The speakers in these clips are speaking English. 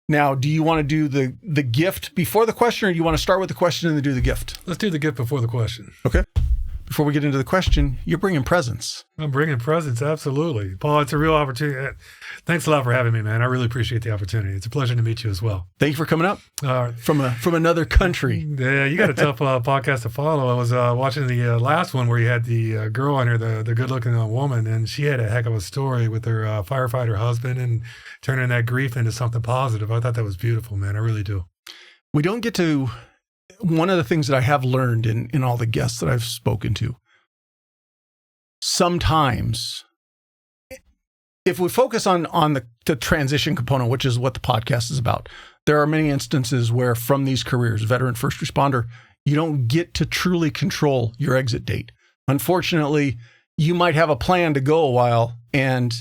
Now, do you want to do the gift before the question, or do you want to start with the question and then do the gift? Let's do the gift before the question. Okay. Before we get into the question, you're bringing presents. I'm bringing presents, absolutely. Paul, it's a real opportunity. Thanks a lot for having me, man. I really appreciate the opportunity. It's a pleasure to meet you as well. Thank you for coming up from another country. Yeah, you got a tough podcast to follow. I was watching the last one where you had the girl on here, the good-looking woman, and she had a heck of a story with her firefighter husband and turning that grief into something positive. I thought that was beautiful, man. I really do. We don't get to... One of the things that I have learned in all the guests that I've spoken to, sometimes if we focus on the transition component, which is what the podcast is about, there are many instances where from these careers, veteran, first responder, you don't get to truly control your exit date. Unfortunately, you might have a plan to go a while, and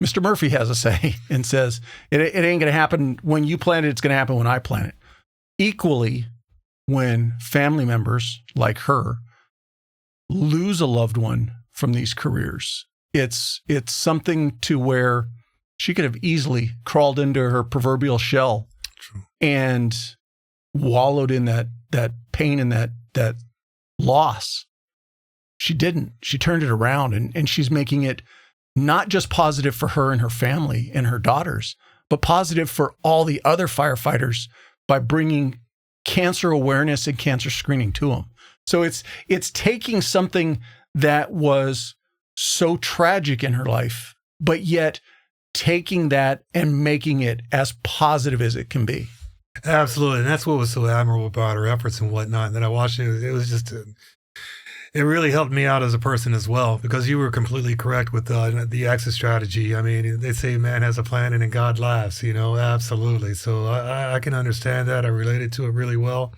Mr. Murphy has a say and says, it ain't going to happen when you plan it, it's going to happen when I plan it. Equally, when family members like her lose a loved one from these careers, it's something to where she could have easily crawled into her proverbial shell and wallowed in that pain and that loss. She didn't. She turned it around, and she's making it not just positive for her and her family and her daughters, but positive for all the other firefighters by bringing cancer awareness and cancer screening to them. So it's taking something that was so tragic in her life, but yet taking that and making it as positive as it can be. Absolutely. And that's what was so admirable about her efforts and whatnot. And then I watched it. It was just... It really helped me out as a person as well, because you were completely correct with the exit strategy. I mean, they say man has a plan and then God laughs, absolutely. So I can understand that. I related to it really well.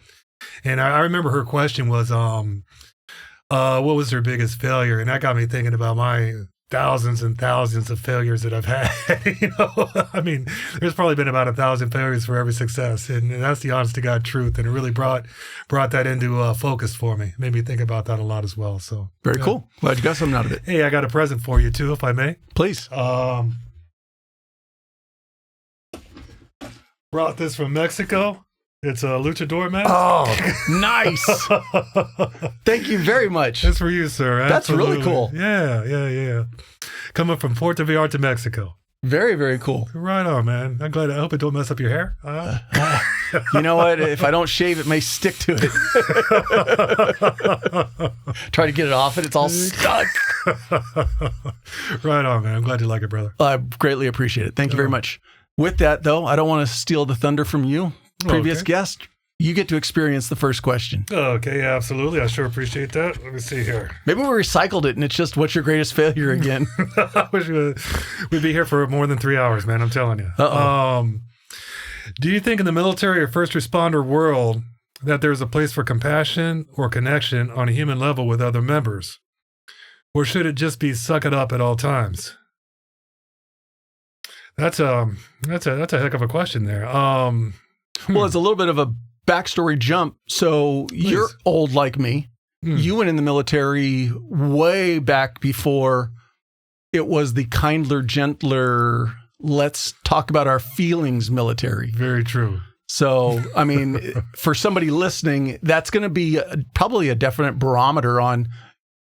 And I remember her question was, what was her biggest failure? And that got me thinking about my thousands and thousands of failures that I've had. I mean, there's probably been about 1,000 failures for every success, and that's the honest to God truth. And it really brought that into focus for me. Made me think about that a lot as well. So very cool. Glad you got something out of it. Hey, I got a present for you too, if I may. Please. Brought this from Mexico. It's a luchador mask. Oh, nice. Thank you very much. That's for you, sir. That's Absolutely. really cool. Yeah. Coming from Puerto Vallarta, Mexico. Very, very cool. Right on, man. I'm glad. I hope it don't mess up your hair. You know what? If I don't shave, it may stick to it. Try to get it off and it's all stuck. Right on, man. I'm glad you like it, brother. I greatly appreciate it. Thank you very much. With that, though, I don't want to steal the thunder from you. Previous guest, you get to experience the first question. Okay, absolutely. I sure appreciate that. Let me see here. Maybe we recycled it and it's just what's your greatest failure again. I wish we'd be here for more than 3 hours, man. I'm telling you. Do you think in the military or first responder world that there's a place for compassion or connection on a human level with other members? Or should it just be suck it up at all times? That's a heck of a question there. Well, it's a little bit of a backstory jump. So you're old like me. You went in the military way back before it was the kindler, gentler, let's talk about our feelings military. Very true. So, I mean, for somebody listening, that's going to be probably a definite barometer on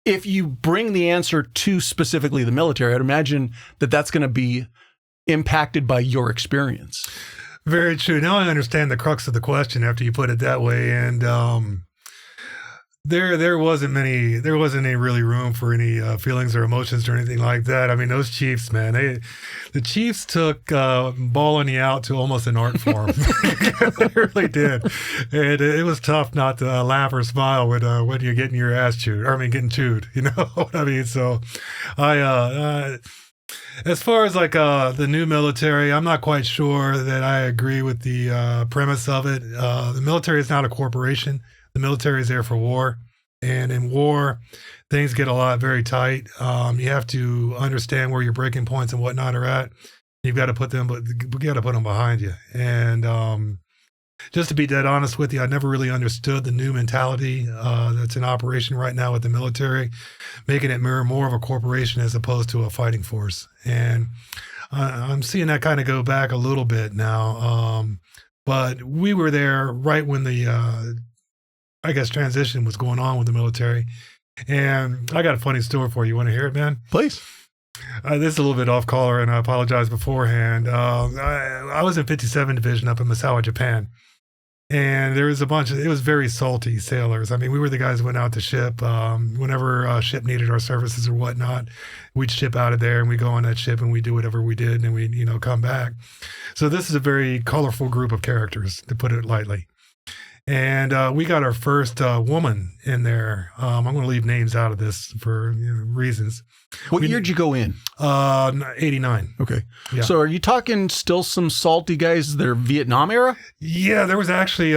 if you bring the answer to specifically the military. I'd imagine that that's going to be impacted by your experience. Very true. Now I understand the crux of the question after you put it that way. And there wasn't any really room for any feelings or emotions or anything like that. I mean, those Chiefs, man, the Chiefs took balling you out to almost an art form. They really did. And it was tough not to laugh or smile when you're getting your ass chewed. Getting chewed, you know what I mean? So as far as the new military, I'm not quite sure that I agree with the premise of it. The military is not a corporation. The military is there for war. And in war, things get very tight. You have to understand where your breaking points and whatnot are at. You've got to put them behind you. And just to be dead honest with you, I never really understood the new mentality that's in operation right now with the military, making it more of a corporation as opposed to a fighting force. And I'm seeing that kind of go back a little bit now. But we were there right when the, I guess, transition was going on with the military. And I got a funny story for you. You want to hear it, man? Please. This is a little bit off color, and I apologize beforehand. I was in 57 Division up in Misawa, Japan. And there was it was very salty sailors. I mean, we were the guys who went out to ship. Whenever a ship needed our services or whatnot, we'd ship out of there and we go on that ship and we do whatever we did and we, come back. So this is a very colorful group of characters, to put it lightly. And we got our first woman in there. I'm going to leave names out of this for reasons. What year did you go in? 89. Okay. Yeah. So are you talking still some salty guys that are Vietnam era? Yeah, there was actually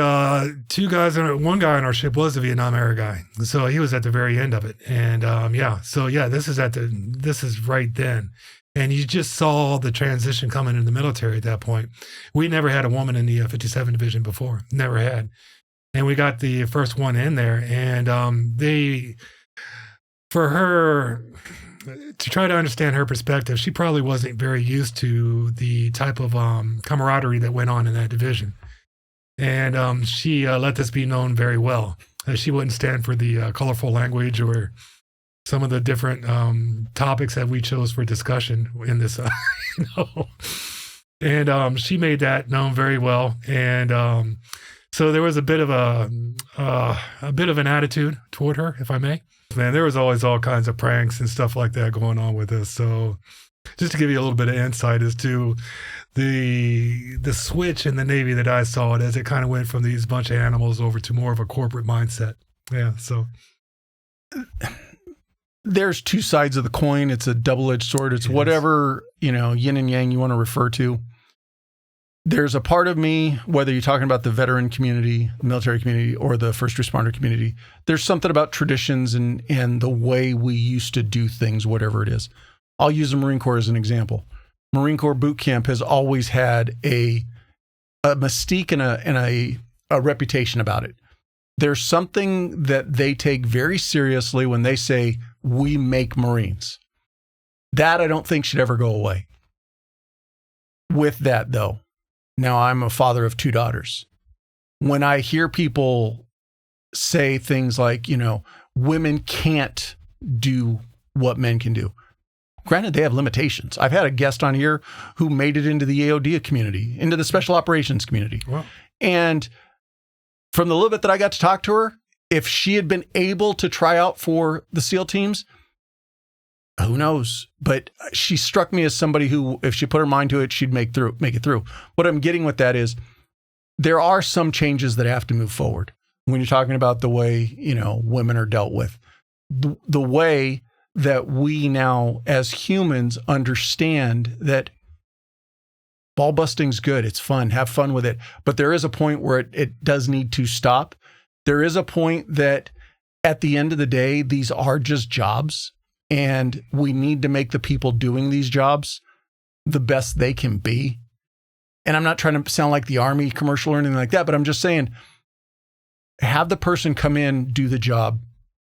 two guys. One guy on our ship was a Vietnam era guy. So he was at the very end of it. And this is right then. And you just saw the transition coming in the military at that point. We never had a woman in the 57 Division before. Never had. And we got the first one in there. And for her, to try to understand her perspective, she probably wasn't very used to the type of camaraderie that went on in that division. And she let this be known very well. She wouldn't stand for the colorful language or some of the different topics that we chose for discussion in this, And she made that known very well. And so there was a bit of an attitude toward her, if I may. Man, there was always all kinds of pranks and stuff like that going on with us. So just to give you a little bit of insight as to the switch in the Navy that I saw it as it kind of went from these bunch of animals over to more of a corporate mindset. Yeah, so there's two sides of the coin. It's a double-edged sword. It's whatever, yin and yang you want to refer to. There's a part of me, whether you're talking about the veteran community, military community, or the first responder community, there's something about traditions and the way we used to do things, whatever it is. I'll use the Marine Corps as an example. Marine Corps boot camp has always had a mystique and a reputation about it. There's something that they take very seriously when they say, we make Marines. That I don't think should ever go away. With that, though, now I'm a father of 2 daughters. When I hear people say things like, women can't do what men can do. Granted, they have limitations. I've had a guest on here who made it into the AOD community, into the special operations community. Wow. And from the little bit that I got to talk to her, if she had been able to try out for the SEAL teams, who knows? But she struck me as somebody who, if she put her mind to it, she'd make it through. What I'm getting with that is there are some changes that have to move forward when you're talking about the way, women are dealt with. The way that we now as humans understand that ball busting's good. It's fun. Have fun with it. But there is a point where it does need to stop. There is a point that at the end of the day, these are just jobs. And we need to make the people doing these jobs the best they can be. And I'm not trying to sound like the Army commercial or anything like that, but I'm just saying, have the person come in, do the job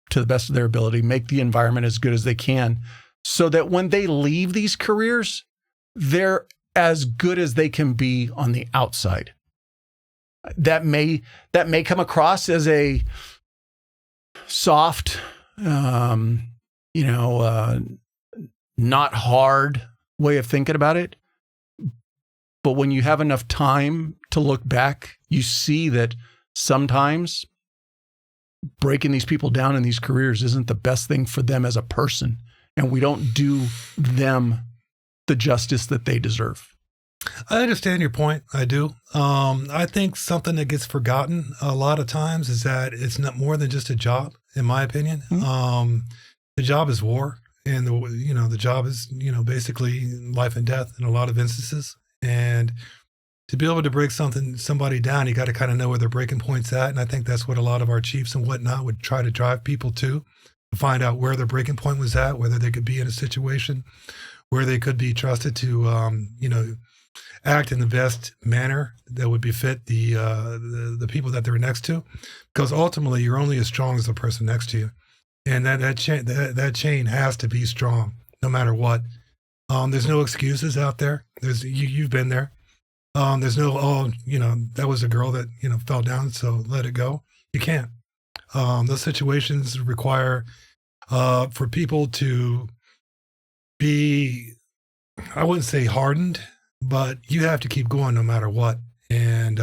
to the best of their ability, make the environment as good as they can, so that when they leave these careers, they're as good as they can be on the outside. That may come across as a soft, not hard way of thinking about it. But when you have enough time to look back, you see that sometimes breaking these people down in these careers isn't the best thing for them as a person. And we don't do them the justice that they deserve. I understand your point. I do. I think something that gets forgotten a lot of times is that it's not more than just a job, in my opinion. Mm-hmm. The job is war, and the job is, basically life and death in a lot of instances. And to be able to break somebody down, you got to kind of know where their breaking point's at. And I think that's what a lot of our chiefs and whatnot would try to drive people to find out where their breaking point was at, whether they could be in a situation where they could be trusted to, act in the best manner that would befit the people that they're next to, because ultimately you're only as strong as the person next to you. And that chain has to be strong no matter what. There's no excuses out there. You've been there. There's no, that was a girl that, fell down, so let it go. You can't. Those situations require for people to be, I wouldn't say hardened, but you have to keep going no matter what. And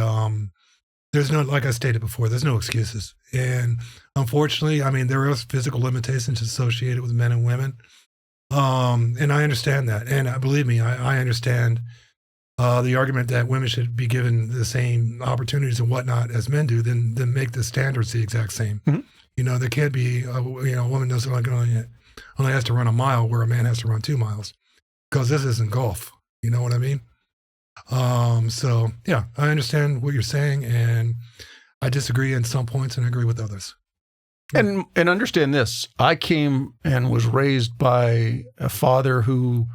there's no, like I stated before, there's no excuses. And unfortunately, there are physical limitations associated with men and women. And I understand that. And believe me, I understand the argument that women should be given the same opportunities and whatnot as men do, then make the standards the exact same. Mm-hmm. There can't be, a woman doesn't only has to run a mile where a man has to run 2 miles, because this isn't golf. You know what I mean? So yeah, I understand what you're saying, and I disagree in some points and agree with others. And understand this, I came and was raised by a father who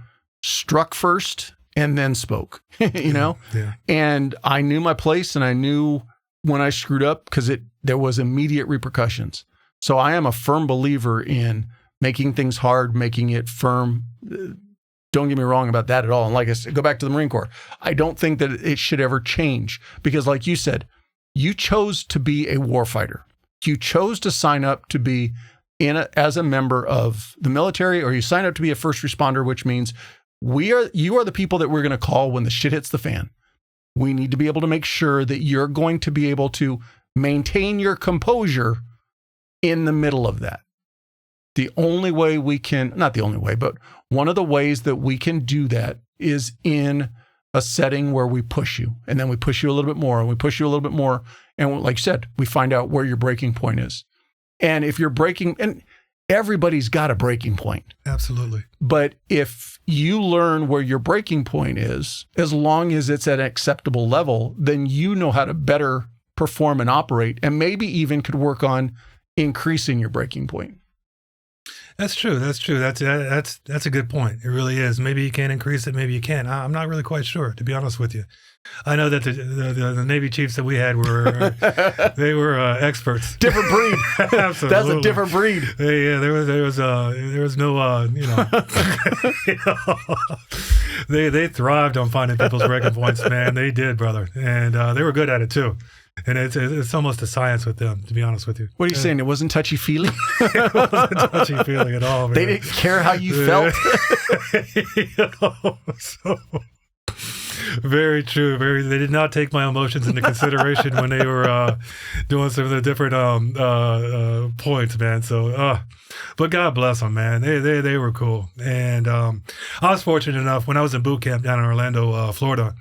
struck first and then spoke, Yeah. And I knew my place, and I knew when I screwed up, because there was immediate repercussions. So I am a firm believer in making things hard, making it firm. Don't get me wrong about that at all. And like I said, go back to the Marine Corps. I don't think that it should ever change, because like you said, you chose to be a warfighter. You chose to sign up to be as a member of the military, or you sign up to be a first responder, which means you are the people that we're going to call when the shit hits the fan. We need to be able to make sure that you're going to be able to maintain your composure in the middle of that. The only way we can, not the only way, but one of the ways that we can do that is in a setting where we push you, and then we push you a little bit more, and we push you a little bit more. And like you said, we find out where your breaking point is. And if you're breaking, and everybody's got a breaking point. Absolutely. But if you learn where your breaking point is, as long as it's at an acceptable level, then you know how to better perform and operate, and maybe even could work on increasing your breaking point. That's true. That's a good point. It really is. Maybe you can increase it. Maybe you can't. I'm not really quite sure, to be honest with you. I know that the Navy chiefs that we had they were experts. Different breed. Absolutely. That's a different breed. Yeah. There was no they thrived on finding people's breaking points, man. They did, brother, and they were good at it too. And it's almost a science with them, to be honest with you. What are you saying? It wasn't touchy-feely? It wasn't touchy-feely at all, man. They didn't care how you felt? So, very true. They did not take my emotions into consideration when they were doing some of the different points, man. So, but God bless them, man. They were cool. And I was fortunate enough, when I was in boot camp down in Orlando, Florida,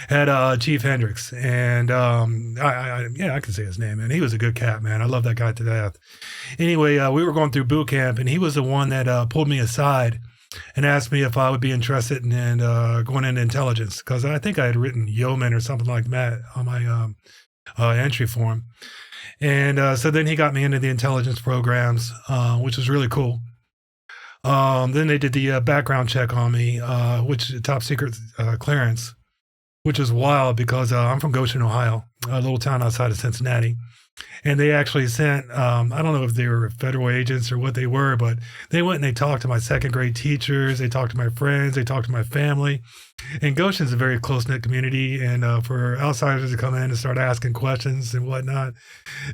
had Chief Hendricks, and I can say his name, man. He was a good cat, man. I love that guy to death. Anyway, we were going through boot camp, and he was the one that pulled me aside and asked me if I would be interested in going into intelligence, because I think I had written yeoman or something like that on my entry form. And so then he got me into the intelligence programs, which was really cool. Then they did the background check on me, which is top secret clearance, which is wild because I'm from Goshen, Ohio, a little town outside of Cincinnati. And they actually sent, I don't know if they were federal agents or what they were, but they went and they talked to my second grade teachers. They talked to my friends. They talked to my family. And Goshen's a very close-knit community. And for outsiders to come in and start asking questions and whatnot,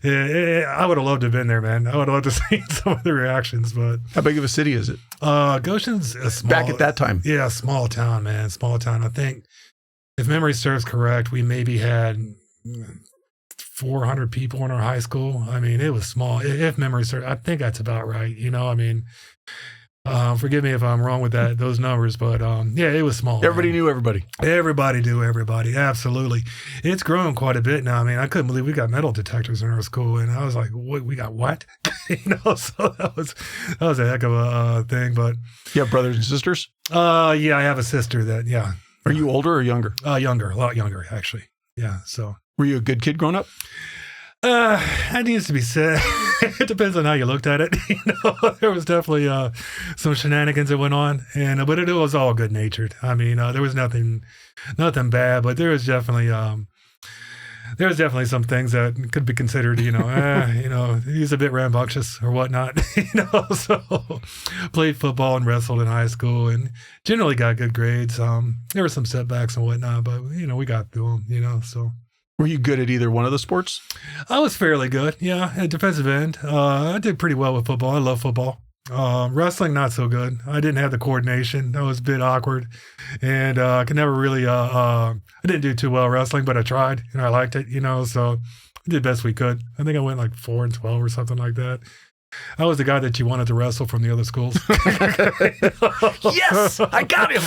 I would have loved to have been there, man. I would have loved to see some of the reactions. But how big of a city is it? Goshen's a small, back at that time. Yeah, small town, man. Small town. I think, if memory serves correct, we maybe had 400 people in our high school. I mean, it was small. If memory serves, I think that's about right. Forgive me if I'm wrong with those numbers, but yeah, it was small. Everybody knew everybody. Everybody knew everybody. Absolutely. It's grown quite a bit now. I mean, I couldn't believe we got metal detectors in our school, and I was like, "What? We got what?" So that was a heck of a thing. But you have brothers and sisters? Yeah, I have a sister that. Yeah. Are you older or younger? Younger, a lot younger, actually. Yeah. So. Were you a good kid growing up? That needs to be said. It depends on how you looked at it. There was definitely some shenanigans that went on, but it was all good natured. I mean, there was nothing bad, but there was definitely there's definitely some things that could be considered, he's a bit rambunctious or whatnot, so played football and wrestled in high school and generally got good grades. There were some setbacks and whatnot, but, we got through them, so. Were you good at either one of the sports? I was fairly good, yeah, at defensive end. I did pretty well with football. I love football. Wrestling, not so good. I didn't have the coordination. That was a bit awkward. And I could never really, I didn't do too well wrestling, but I tried and I liked it, so we did best we could. I think I went like 4-12 or something like that. I was the guy that you wanted to wrestle from the other schools. Yes, I got him.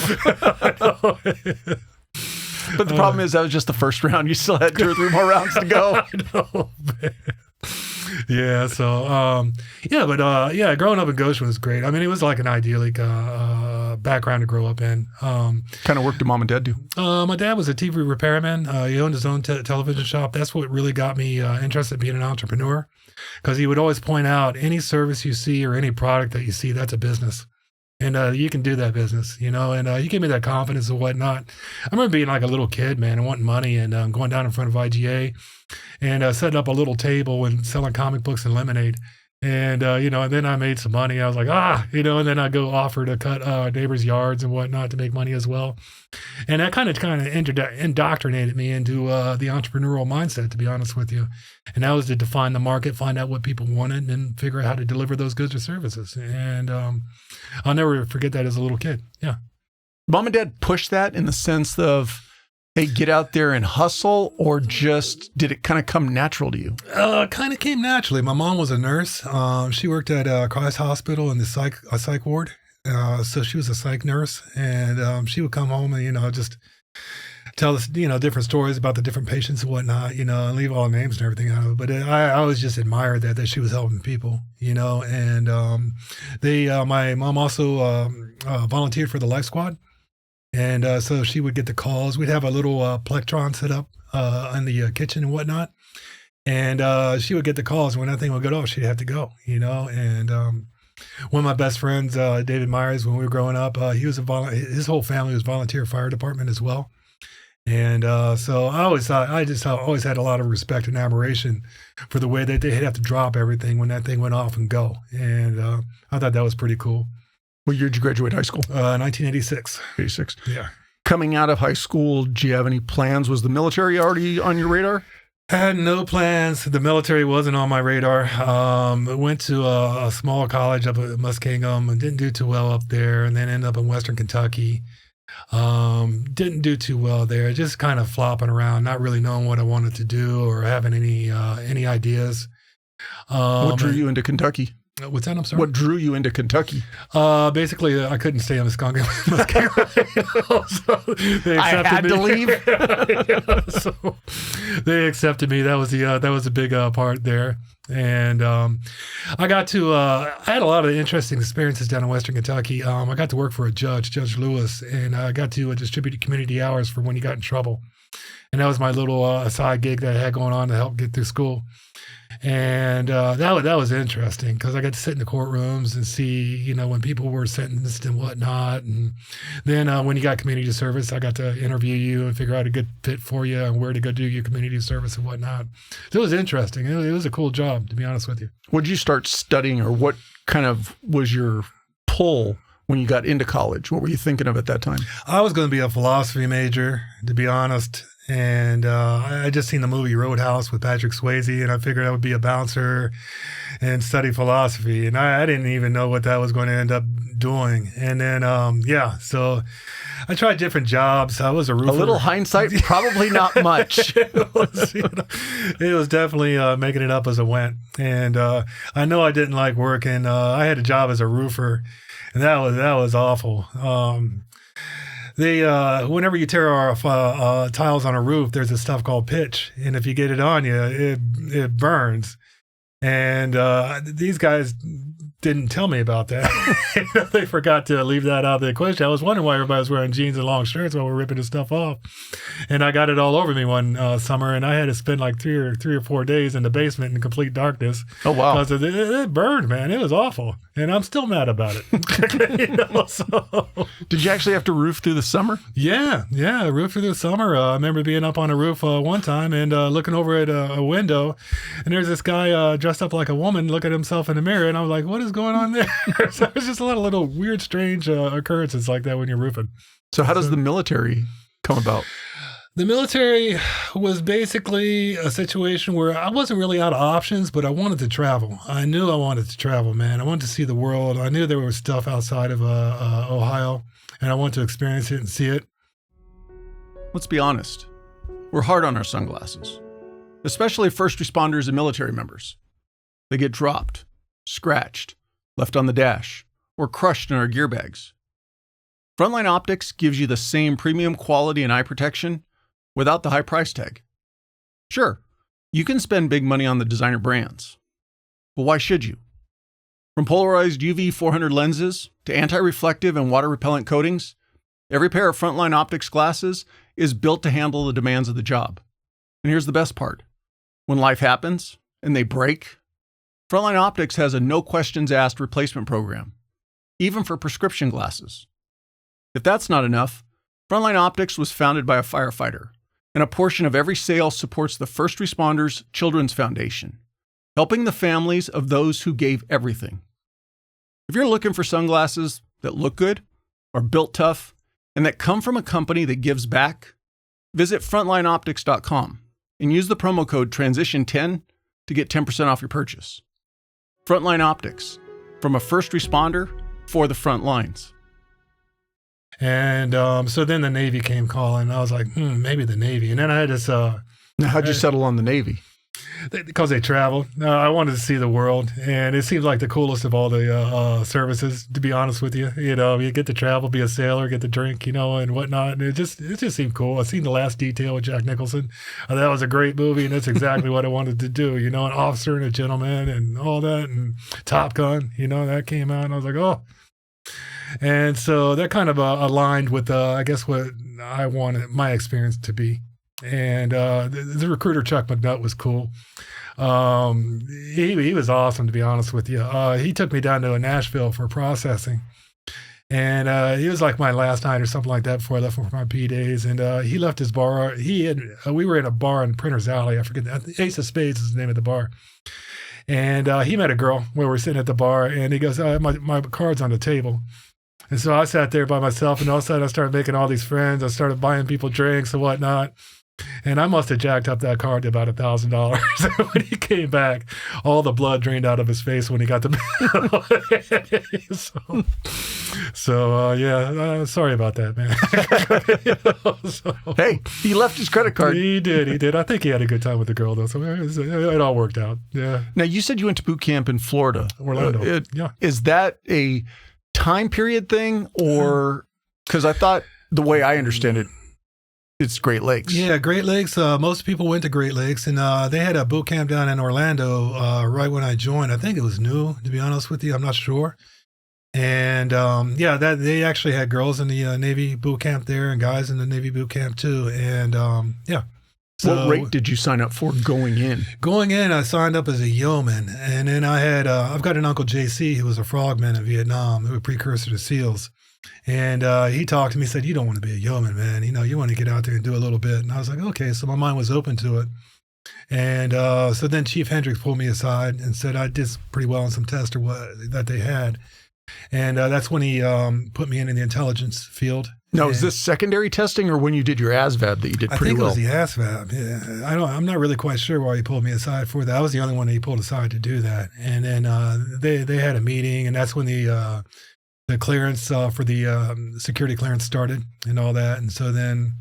But the problem is that was just the first round. You still had 2 or 3 more rounds to go. I know, man. Yeah. So, growing up in Goshen was great. I mean, it was like an idyllic background to grow up in. Kind of work did mom and dad do? My dad was a TV repairman. He owned his own television shop. That's what really got me interested in being an entrepreneur, because he would always point out any service you see or any product that you see, that's a business. And you can do that business, and he gave me that confidence and whatnot. I remember being like a little kid, man, and wanting money and going down in front of IGA and setting up a little table and selling comic books and lemonade. And, and then I made some money. I was like, and then I go offer to cut neighbors' yards and whatnot to make money as well. And that kind of indoctrinated me into the entrepreneurial mindset, to be honest with you. And that was to define the market, find out what people wanted, and figure out how to deliver those goods or services. And I'll never forget that as a little kid. Yeah. Mom and dad pushed that in the sense of, hey, get out there and hustle, or just did it kind of come natural to you? Kind of came naturally. My mom was a nurse. She worked at Christ Hospital in the psych ward. So she was a psych nurse, and she would come home and, just tell us, different stories about the different patients and whatnot, and leave all the names and everything out of it. But I always just admired that she was helping people, and my mom also volunteered for the Life Squad. And so she would get the calls. We'd have a little plectron set up in the kitchen and whatnot. And she would get the calls. When that thing would go off, she'd have to go, And one of my best friends, David Myers, when we were growing up, he was his whole family was volunteer fire department as well. And so I always had a lot of respect and admiration for the way that they'd have to drop everything when that thing went off and go. And I thought that was pretty cool. What year did you graduate high school? 1986. 86. Yeah. Coming out of high school, do you have any plans? Was the military already on your radar? I had no plans. The military wasn't on my radar. Went to a small college up at Muskingum and didn't do too well up there, and then ended up in Western Kentucky. Didn't do too well there. Just kind of flopping around, not really knowing what I wanted to do or having any ideas. What drew you into Kentucky? What's that? I'm sorry. What drew you into Kentucky? Basically, I couldn't stay in Muskingum. So they accepted I had me. to leave. Yeah, so they accepted me. That was a big part there. And I had a lot of interesting experiences down in Western Kentucky. I got to work for a judge, Judge Lewis, and I got to distribute community hours for when he got in trouble. And that was my little side gig that I had going on to help get through school. And that was interesting because I got to sit in the courtrooms and see, when people were sentenced and whatnot. And then when you got community service, I got to interview you and figure out a good fit for you and where to go do your community service and whatnot. So it was interesting. It was a cool job, to be honest with you. What did you start studying, or what kind of was your pull when you got into college? What were you thinking of at that time? I was going to be a philosophy major, to be honest. And I just seen the movie Roadhouse with Patrick Swayze, and I figured I would be a bouncer and study philosophy. And I didn't even know what that was going to end up doing. And then, so I tried different jobs. I was a roofer. A little hindsight, probably not much. It was definitely making it up as I went. And I know I didn't like working. I had a job as a roofer, and that was awful. Whenever you tear off tiles on a roof, there's this stuff called pitch, and if you get it on you, it burns. And these guys didn't tell me about that. They forgot to leave that out of the equation. I was wondering why everybody was wearing jeans and long shirts while we're ripping this stuff off. And I got it all over me one summer, and I had to spend like three or 4 days in the basement in complete darkness. Oh, wow. Because it burned, man. It was awful. And I'm still mad about it. So. Did you actually have to roof through the summer? Yeah, roof through the summer. I remember being up on a roof one time and looking over at a window, and there's this guy dressed up like a woman looking at himself in the mirror, and I was like, what is going on there? So it was just a lot of little weird, strange occurrences like that when you're roofing. So how does the military come about? The military was basically a situation where I wasn't really out of options, but I wanted to travel. I knew I wanted to travel, man. I wanted to see the world. I knew there was stuff outside of Ohio, and I wanted to experience it and see it. Let's be honest. We're hard on our sunglasses, especially first responders and military members. They get dropped, scratched, left on the dash, or crushed in our gear bags. Frontline Optics gives you the same premium quality and eye protection without the high price tag. Sure, you can spend big money on the designer brands, but why should you? From polarized UV 400 lenses to anti-reflective and water-repellent coatings, every pair of Frontline Optics glasses is built to handle the demands of the job. And here's the best part. When life happens and they break, Frontline Optics has a no questions asked replacement program, even for prescription glasses. If that's not enough, Frontline Optics was founded by a firefighter, and a portion of every sale supports the First Responders Children's Foundation, helping the families of those who gave everything. If you're looking for sunglasses that look good, are built tough, and that come from a company that gives back, visit frontlineoptics.com and use the promo code TRANSITION10 to get 10% off your purchase. Frontline Optics, from a first responder for the front lines. And so then the Navy came calling. I was like, maybe the Navy. And then I had this... Now, how'd you settle on the Navy? Because they traveled. I wanted to see the world. And it seemed like the coolest of all the services, to be honest with you. You know, you get to travel, be a sailor, get to drink, you know, and whatnot. And it just seemed cool. I seen The Last Detail with Jack Nicholson. That was a great movie, and that's exactly what I wanted to do. You know, an officer and a gentleman and all that. And Top Gun, you know, that came out. And I was like, oh. And so that kind of aligned with, I guess, what I wanted my experience to be. And the recruiter, Chuck McNutt, was cool. He was awesome, to be honest with you. He took me down to Nashville for processing. And he was like my last night or something like that before I left for my P days. And he left his bar. We were in a bar in Printer's Alley. I forget, Ace of Spades is the name of the bar. And he met a girl where we're sitting at the bar. And he goes, my card's on the table. And so I sat there by myself, and all of a sudden I started making all these friends. I started buying people drinks and whatnot. And I must have jacked up that card to about $1,000. When he came back, all the blood drained out of his face when he got the bill. Sorry about that, man. Hey, he left his credit card. He did. I think he had a good time with the girl, though. So it all worked out. Yeah. Now, you said you went to boot camp in Florida. Orlando. Yeah. Is that a time period thing, or because I thought the way I understand it, it's Great Lakes. Yeah, Great Lakes. Most people went to Great Lakes, and they had a boot camp down in Orlando right when I joined. I think it was new, to be honest with you. I'm not sure. And they actually had girls in the Navy boot camp there and guys in the Navy boot camp too. And So, what rate did you sign up for going in? Going in, I signed up as a yeoman. And then I had, I've got an uncle, JC, who was a frogman in Vietnam, who was a precursor to SEALs. And he talked to me, said, you don't want to be a yeoman, man. You know, you want to get out there and do a little bit. And I was like, okay. So my mind was open to it. And so then Chief Hendricks pulled me aside and said I did pretty well on some tests that they had. And that's when he put me in the intelligence field. Now, is this secondary testing or when you did your ASVAB that you did pretty well? I think it was the ASVAB. Yeah, I'm not really quite sure why he pulled me aside for that. I was the only one that he pulled aside to do that. And then they had a meeting, and that's when the clearance for the security clearance started and all that. And so then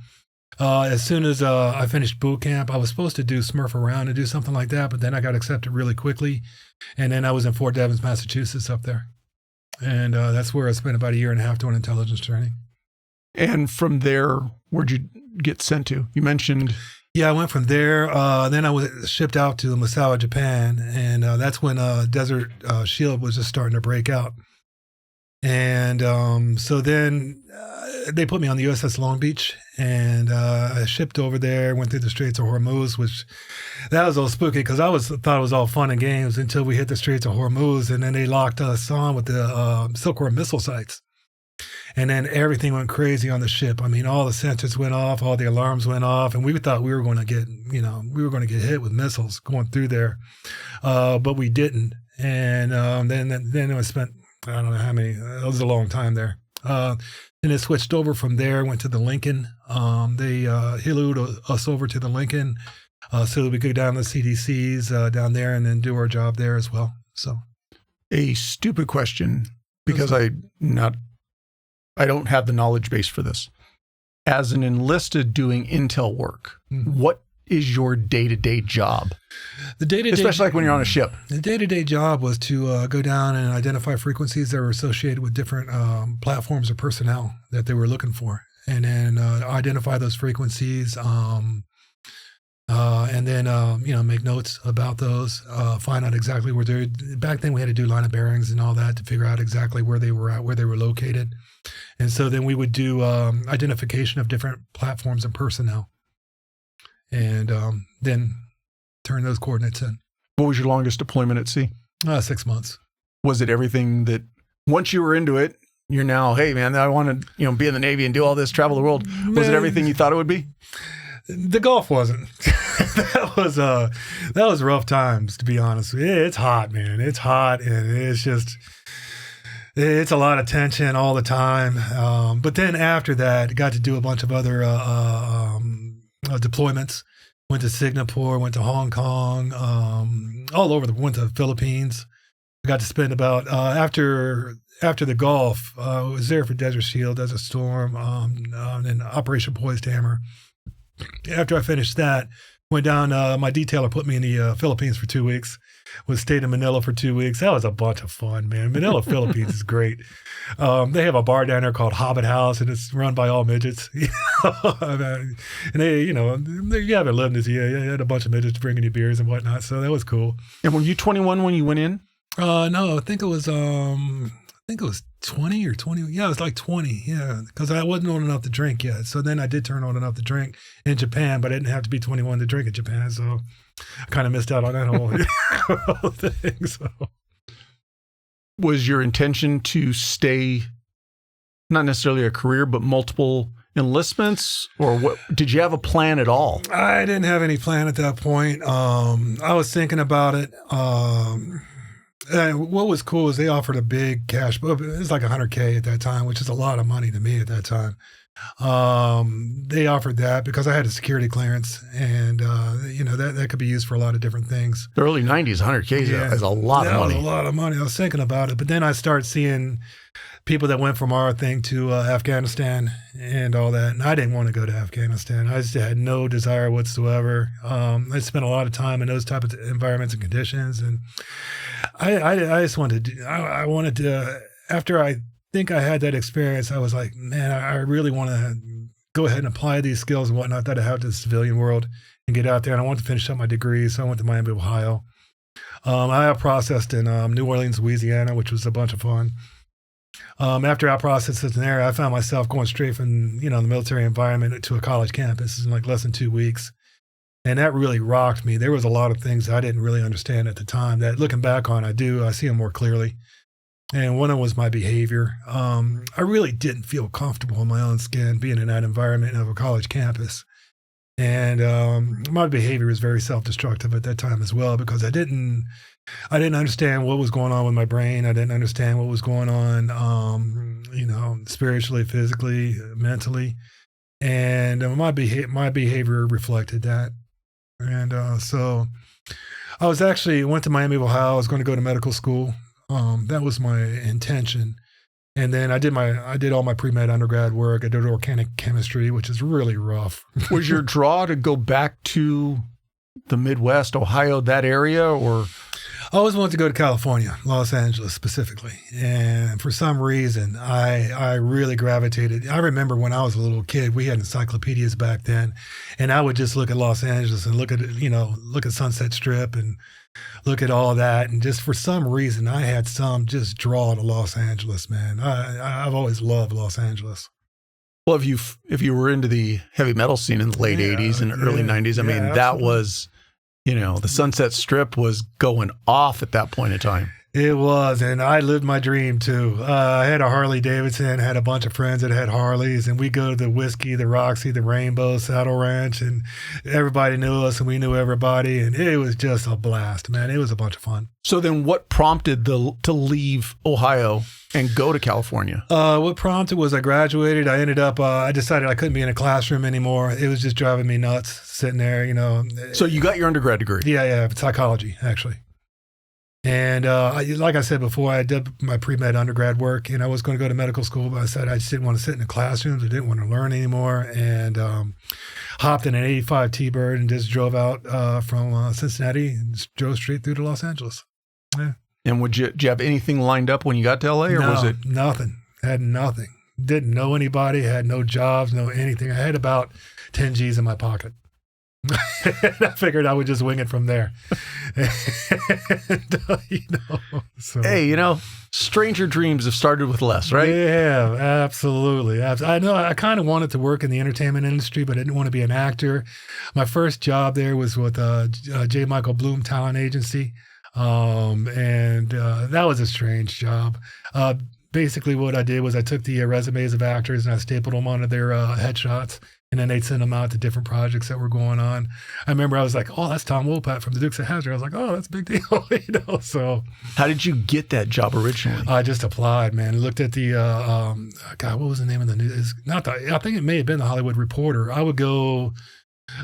as soon as I finished boot camp, I was supposed to do Smurf around and do something like that, but then I got accepted really quickly. And then I was in Fort Devens, Massachusetts up there. And that's where I spent about 1.5 years doing intelligence training. And from there, where'd you get sent to? You mentioned... Yeah, I went from there. Then I was shipped out to Misawa, Japan, and that's when Desert Shield was just starting to break out. And so then they put me on the USS Long Beach, and I shipped over there, went through the Straits of Hormuz, which that was all spooky because thought it was all fun and games until we hit the Straits of Hormuz, and then they locked us on with the Silkworm missile sites. And then everything went crazy on the ship. I mean, all the sensors went off, all the alarms went off, and we thought we were going to get, get hit with missiles going through there, but we didn't. And then I spent, I don't know how many. It was a long time there. Then it switched over from there, went to the Lincoln. They hillooed us over to the Lincoln so that we could go down to the CDCs down there and then do our job there as well. So, a stupid question because I don't have the knowledge base for this. As an enlisted doing intel work, what is your day-to-day job? The day-to-day, especially like when you're on a ship. The day-to-day job was to go down and identify frequencies that were associated with different platforms or personnel that they were looking for, and then identify those frequencies, and then make notes about those, find out exactly where they're. Back then, we had to do line of bearings and all that to figure out exactly where they were at, where they were located, and so then we would do identification of different platforms and personnel, and then turn those coordinates in. What was your longest deployment at sea? 6 months. Was it everything that once you were into it, you're now, hey man, I want to be in the Navy and do all this, travel the world. Was it everything you thought it would be? The Gulf wasn't. that was rough times, to be honest. It's hot, man. It's hot, and it's a lot of tension all the time. But then after that, got to do a bunch of other deployments. Went to Singapore, went to Hong Kong, all over. Went to the Philippines. I got to spend about after the Gulf. I was there for Desert Shield, Desert Storm, and Operation Poised Hammer. After I finished that, went down. My detailer put me in the Philippines for 2 weeks. Stayed in Manila for 2 weeks. That was a bunch of fun, man. Manila, Philippines is great. They have a bar down there called Hobbit House, and it's run by all midgets. And they, you haven't lived this year. You had a bunch of midgets bringing you beers and whatnot, so that was cool. And were you 21 when you went in? No, I think it was 20 or 20. Yeah, it was like 20. Yeah, because I wasn't old enough to drink yet. So then I did turn old enough to drink in Japan, but I didn't have to be 21 to drink in Japan. So I kind of missed out on that whole thing. So, was your intention to stay, not necessarily a career, but multiple enlistments, or what? Did you have a plan at all? I didn't have any plan at that point. I was thinking about it. What was cool is they offered a big cash, it was like $100K at that time, which is a lot of money to me at that time. They offered that because I had a security clearance, and that could be used for a lot of different things. The early 90s, $100K is a lot of money. That was a lot of money. I was thinking about it, but then I started seeing people that went from our thing to Afghanistan and all that, and I didn't want to go to Afghanistan. I just had no desire whatsoever. I spent a lot of time in those type of environments and conditions, and I just wanted to. I wanted to. After I think I had that experience, I was like, man, I really want to go ahead and apply these skills and whatnot that I have to the civilian world and get out there. And I want to finish up my degree, so I went to Miami, Ohio. I processed in New Orleans, Louisiana, which was a bunch of fun. After I processed in there, I found myself going straight from the military environment to a college campus in like less than 2 weeks. And that really rocked me. There was a lot of things I didn't really understand at the time that looking back on, I see them more clearly. And one of them was my behavior. I really didn't feel comfortable in my own skin being in that environment of a college campus. And my behavior was very self-destructive at that time as well, because I didn't understand what was going on with my brain. I didn't understand what was going on, spiritually, physically, mentally. And my behavior reflected that. And so I went to Miami, Ohio. I was going to go to medical school. That was my intention. And then I did all my pre-med undergrad work. I did organic chemistry, which is really rough. Was your draw to go back to the Midwest, Ohio, that area, or? I always wanted to go to California, Los Angeles specifically. And for some reason, I really gravitated. I remember when I was a little kid, we had encyclopedias back then, and I would just look at Los Angeles and look at Sunset Strip and look at all that. And just for some reason, I had some just draw to Los Angeles, man. I've always loved Los Angeles. Well, if you were into the heavy metal scene in the late 80s and early 90s, I mean, absolutely. that was, the Sunset Strip was going off at that point in time. It was, and I lived my dream too. I had a Harley Davidson, had a bunch of friends that had Harleys, and we go to the Whiskey, the Roxy, the Rainbow, Saddle Ranch, and everybody knew us and we knew everybody, and it was just a blast, man. It was a bunch of fun. So then what prompted to leave Ohio and go to California? What prompted was I graduated. I ended up, I decided I couldn't be in a classroom anymore. It was just driving me nuts sitting there, So you got your undergrad degree? Yeah, psychology, actually. And like I said before, I did my pre-med undergrad work, and I was going to go to medical school, but I said I just didn't want to sit in the classrooms. I didn't want to learn anymore, and hopped in an 85 T-Bird and just drove out from Cincinnati and just drove straight through to Los Angeles. Yeah. And did you have anything lined up when you got to LA, or was it? Nothing. Had nothing. Didn't know anybody, had no jobs, no anything. I had about 10 G's in my pocket. I figured I would just wing it from there. So. Hey, stranger dreams have started with less, right? Yeah, absolutely. I know I kind of wanted to work in the entertainment industry, but I didn't want to be an actor. My first job there was with J. Michael Bloom Talent Agency. And that was a strange job. Basically what I did was I took the resumes of actors and I stapled them onto their headshots, and then they'd send them out to different projects that were going on. I remember I was like, oh, that's Tom Wopat from the Dukes of Hazzard. I was like, oh, that's a big deal, so. How did you get that job originally? I just applied, man. I looked at the, God, what was the name of the news? I think it may have been the Hollywood Reporter. I would go,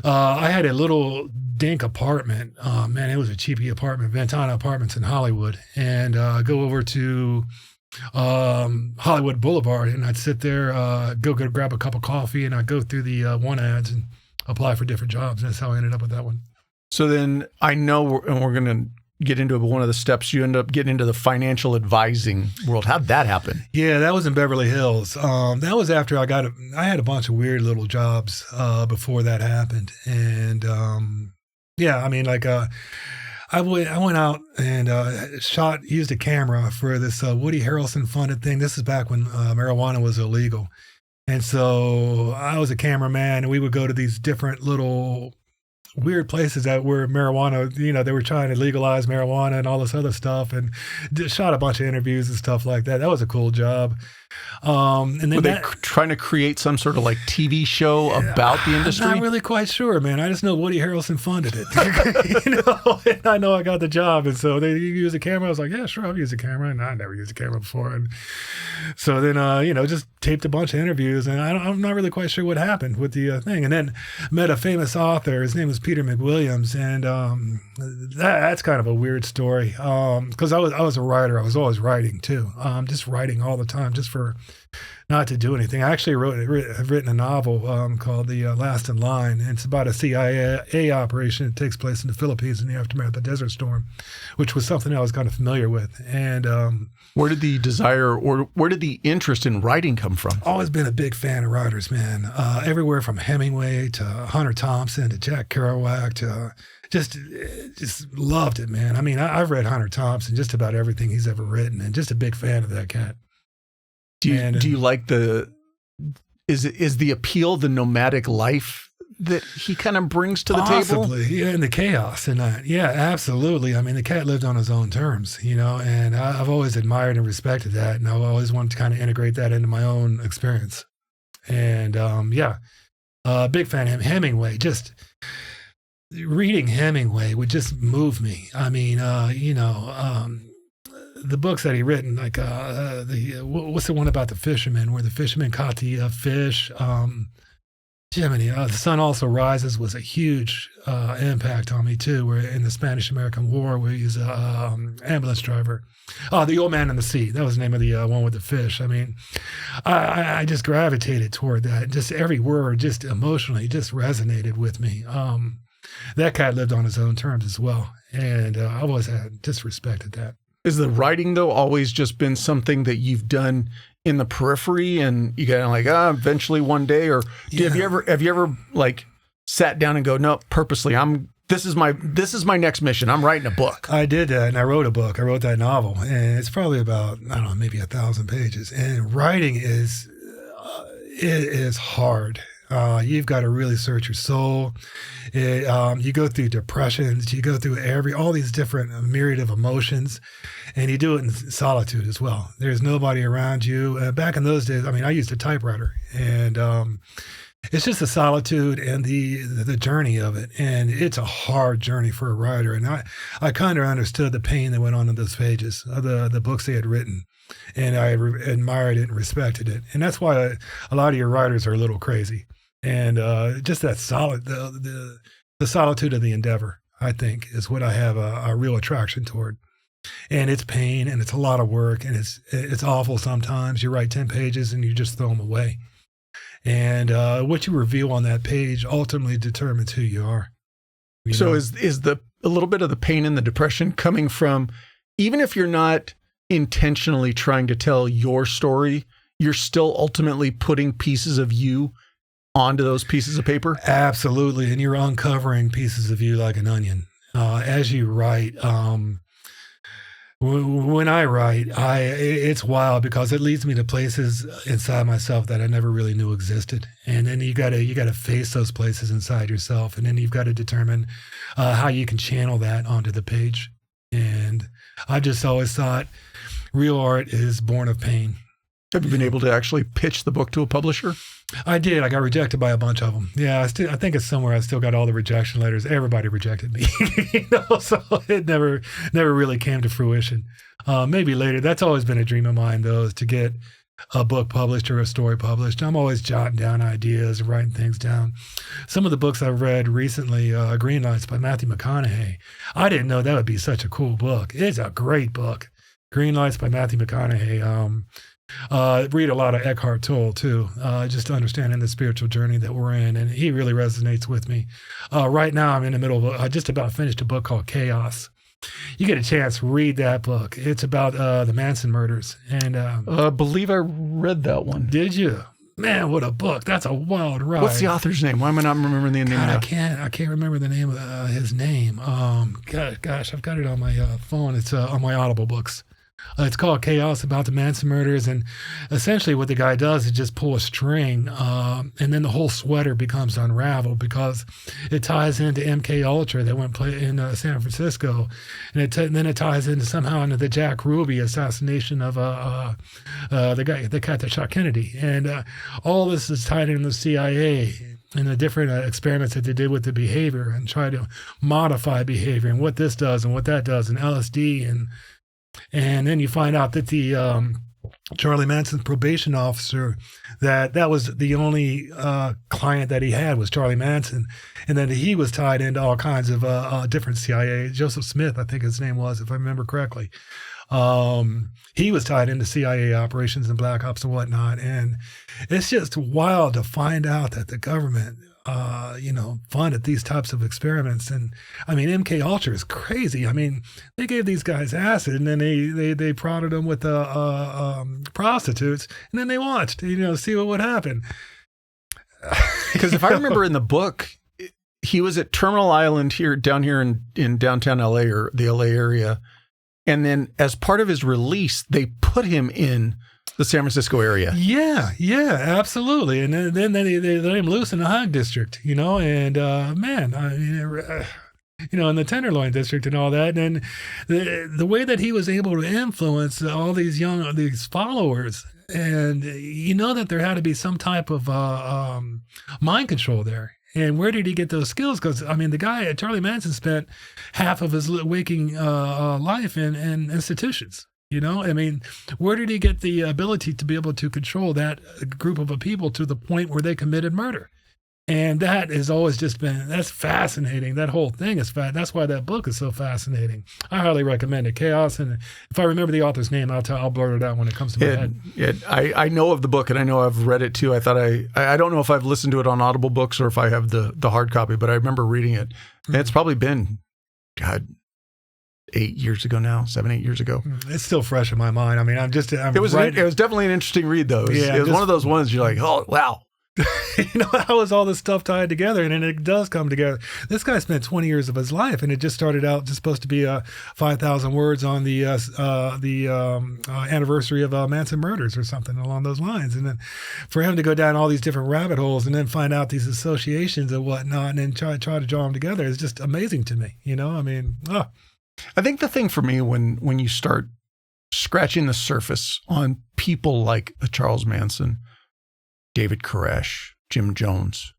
I had a little dink apartment. Man, it was a cheapy apartment, Ventana Apartments in Hollywood. And go over to Hollywood Boulevard, and I'd sit there, go grab a cup of coffee, and I'd go through the one ads and apply for different jobs. That's how I ended up with that one. So then I know, we're going to get into one of the steps, you end up getting into the financial advising world. How'd that happen? Yeah, that was in Beverly Hills. That was after I had a bunch of weird little jobs before that happened. And I went out and used a camera for this Woody Harrelson funded thing. This is back when marijuana was illegal. And so I was a cameraman, and we would go to these different little weird places that were marijuana, they were trying to legalize marijuana and all this other stuff, and shot a bunch of interviews and stuff like that. That was a cool job. And then were they trying to create some sort of like TV show about the industry? I'm not really quite sure, man. I just know Woody Harrelson funded it. And I know I got the job. And so they used a camera. I was like, yeah, sure, I'll use a camera. And I never used a camera before. And so then, just taped a bunch of interviews. And I'm not really quite sure what happened with the thing. And then met a famous author. His name was Peter McWilliams. And that's kind of a weird story. Because I was a writer. I was always writing too. Just writing all the time, just for not to do anything. I actually have written a novel called The Last in Line. And it's about a CIA operation that takes place in the Philippines in the aftermath of the Desert Storm, which was something I was kind of familiar with. And where did the desire, or where did the interest in writing come from? Always been a big fan of writers, man. Everywhere from Hemingway to Hunter Thompson to Jack Kerouac to just loved it, man. I mean, I've read Hunter Thompson, just about everything he's ever written, and just a big fan of that cat. Do you like is the appeal the nomadic life that he kind of brings to the table? Possibly, yeah, and the chaos and that. Yeah, absolutely. I mean, the cat lived on his own terms, and I've always admired and respected that, and I've always wanted to kind of integrate that into my own experience. And big fan of him. Hemingway, just reading Hemingway would just move me. I mean, the books that he written, like what's the one about the fisherman, where the fisherman caught the fish? Jiminy, The Sun Also Rises was a huge impact on me too. Where in the Spanish-American War, where he's an ambulance driver. Oh, The Old Man and the Sea. That was the name of the one with the fish. I mean, I just gravitated toward that. Just every word, just emotionally, just resonated with me. that cat lived on his own terms as well. And I always had just respected that. Is the writing, though, always just been something that you've done in the periphery and you kind of like, eventually one day? Or have you ever like sat down and go, no, purposely, this is my next mission. I'm writing a book. I did that, and I wrote a book. I wrote that novel, and it's probably about, I don't know, maybe 1,000 pages. And writing is hard. You've got to really search your soul. You go through depressions. You go through all these different myriad of emotions, and you do it in solitude as well. There's nobody around you. Back in those days, I mean, I used a typewriter, and it's just the solitude and the journey of it. And it's a hard journey for a writer. And I kind of understood the pain that went on in those pages of the books they had written. And I admired it and respected it. And that's why a lot of your writers are a little crazy. And just that the solitude of the endeavor, I think, is what I have a real attraction toward. And it's pain, and it's a lot of work, and it's awful sometimes. You write 10 pages and you just throw them away. And what you reveal on that page ultimately determines who you are. So is a little bit of the pain and the depression coming from, even if you're not intentionally trying to tell your story, you're still ultimately putting pieces of you onto those pieces of paper? Absolutely. And you're uncovering pieces of you like an onion. As you write, when I write, it's wild because it leads me to places inside myself that I never really knew existed. And then you gotta face those places inside yourself. And then you've got to determine how you can channel that onto the page. And I've just always thought real art is born of pain. Have you been able to actually pitch the book to a publisher? I did. I got rejected by a bunch of them. Yeah, I think it's somewhere I still got all the rejection letters. Everybody rejected me, so it never really came to fruition. Maybe later. That's always been a dream of mine, though, is to get a book published or a story published. I'm always jotting down ideas and writing things down. Some of the books I've read recently, Green Lights by Matthew McConaughey, I didn't know that would be such a cool book. It's a great book. Green Lights by Matthew McConaughey. Read a lot of Eckhart Tolle too, just understanding the spiritual journey that we're in, and he really resonates with me. Right now, I'm in the middle of just about finished a book called Chaos. You get a chance, read that book. It's about the Manson murders, and I believe I read that one. Did you? Man, what a book! That's a wild ride. What's the author's name? Why am I not remembering the name? I can't remember the name of his name. Gosh, I've got it on my phone. It's on my Audible books. It's called Chaos, about the Manson murders. And essentially what the guy does is just pull a string, and then the whole sweater becomes unraveled because it ties into MK Ultra that went play in San Francisco. And then it ties somehow into the Jack Ruby assassination of the cat that shot Kennedy. And all this is tied into the CIA and the different experiments that they did with the behavior and try to modify behavior and what this does and what that does, and LSD. And then you find out that the Charlie Manson's probation officer, that was the only client that he had was Charlie Manson. And then he was tied into all kinds of different CIA. Joseph Smith, I think his name was, if I remember correctly. He was tied into CIA operations and Black Ops and whatnot. And it's just wild to find out that the government funded these types of experiments. And I mean, MK Ultra is crazy. I mean, they gave these guys acid, and then they prodded them with prostitutes, and then they watched, see what would happen. Because if I remember in the book, he was at Terminal Island down here in downtown LA, or the LA area. And then as part of his release, they put him in the San Francisco area. Yeah, absolutely. And then they let him loose in the Hog District, and in the Tenderloin District and all that. And the way that he was able to influence all these followers, and that there had to be some type of mind control there. And where did he get those skills? Because, I mean, the guy, Charlie Manson, spent half of his waking life in institutions. I mean, where did he get the ability to be able to control that group of people to the point where they committed murder? And that has always just been, that's fascinating. That whole thing is that's why that book is so fascinating. I highly recommend it. Chaos. And if I remember the author's name, I'll blurt it out when it comes to my head. I know of the book, and I know I've read it too. I don't know if I've listened to it on Audible books or if I have the hard copy, but I remember reading it. And it's probably been, God, 8 years ago now, 7-8 years ago. It's still fresh in my mind. I mean, it was definitely an interesting read, though. It was one of those ones you're like, oh, wow. How is all this stuff tied together? And it does come together. This guy spent 20 years of his life, and it just started out just supposed to be 5,000 words on the anniversary of Manson murders or something along those lines. And then for him to go down all these different rabbit holes and then find out these associations and whatnot, and then try to draw them together is just amazing to me. I mean, I think the thing for me when you start scratching the surface on people like Charles Manson, David Koresh, Jim Jones.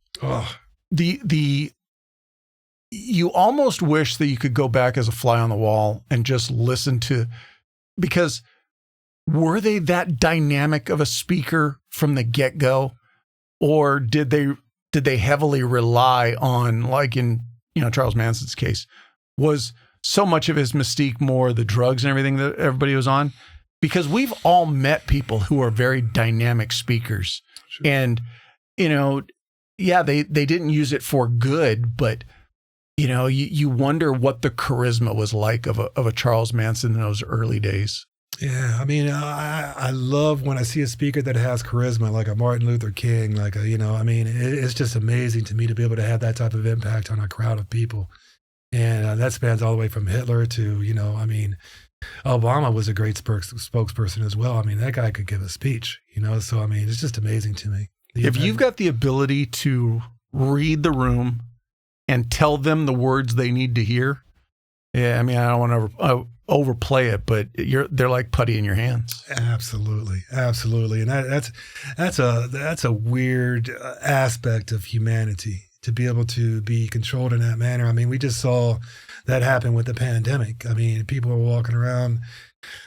You almost wish that you could go back as a fly on the wall and just listen to, because were they that dynamic of a speaker from the get-go, or did they heavily rely on, like in Charles Manson's case, was so much of his mystique more the drugs and everything that everybody was on? Because we've all met people who are very dynamic speakers. Sure. And, they didn't use it for good, but, you wonder what the charisma was like of a Charles Manson in those early days. Yeah. I mean, I love when I see a speaker that has charisma, like a Martin Luther King, it's just amazing to me to be able to have that type of impact on a crowd of people. And that spans all the way from Hitler to, Obama was a great spokesperson as well. I mean, that guy could give a speech, so, it's just amazing to me. If you've got the ability to read the room and tell them the words they need to hear, I don't want to overplay it, but they're like putty in your hands. Absolutely. Absolutely. And that's a weird aspect of humanity, to be able to be controlled in that manner. I mean, we just saw that happen with the pandemic. I mean, people are walking around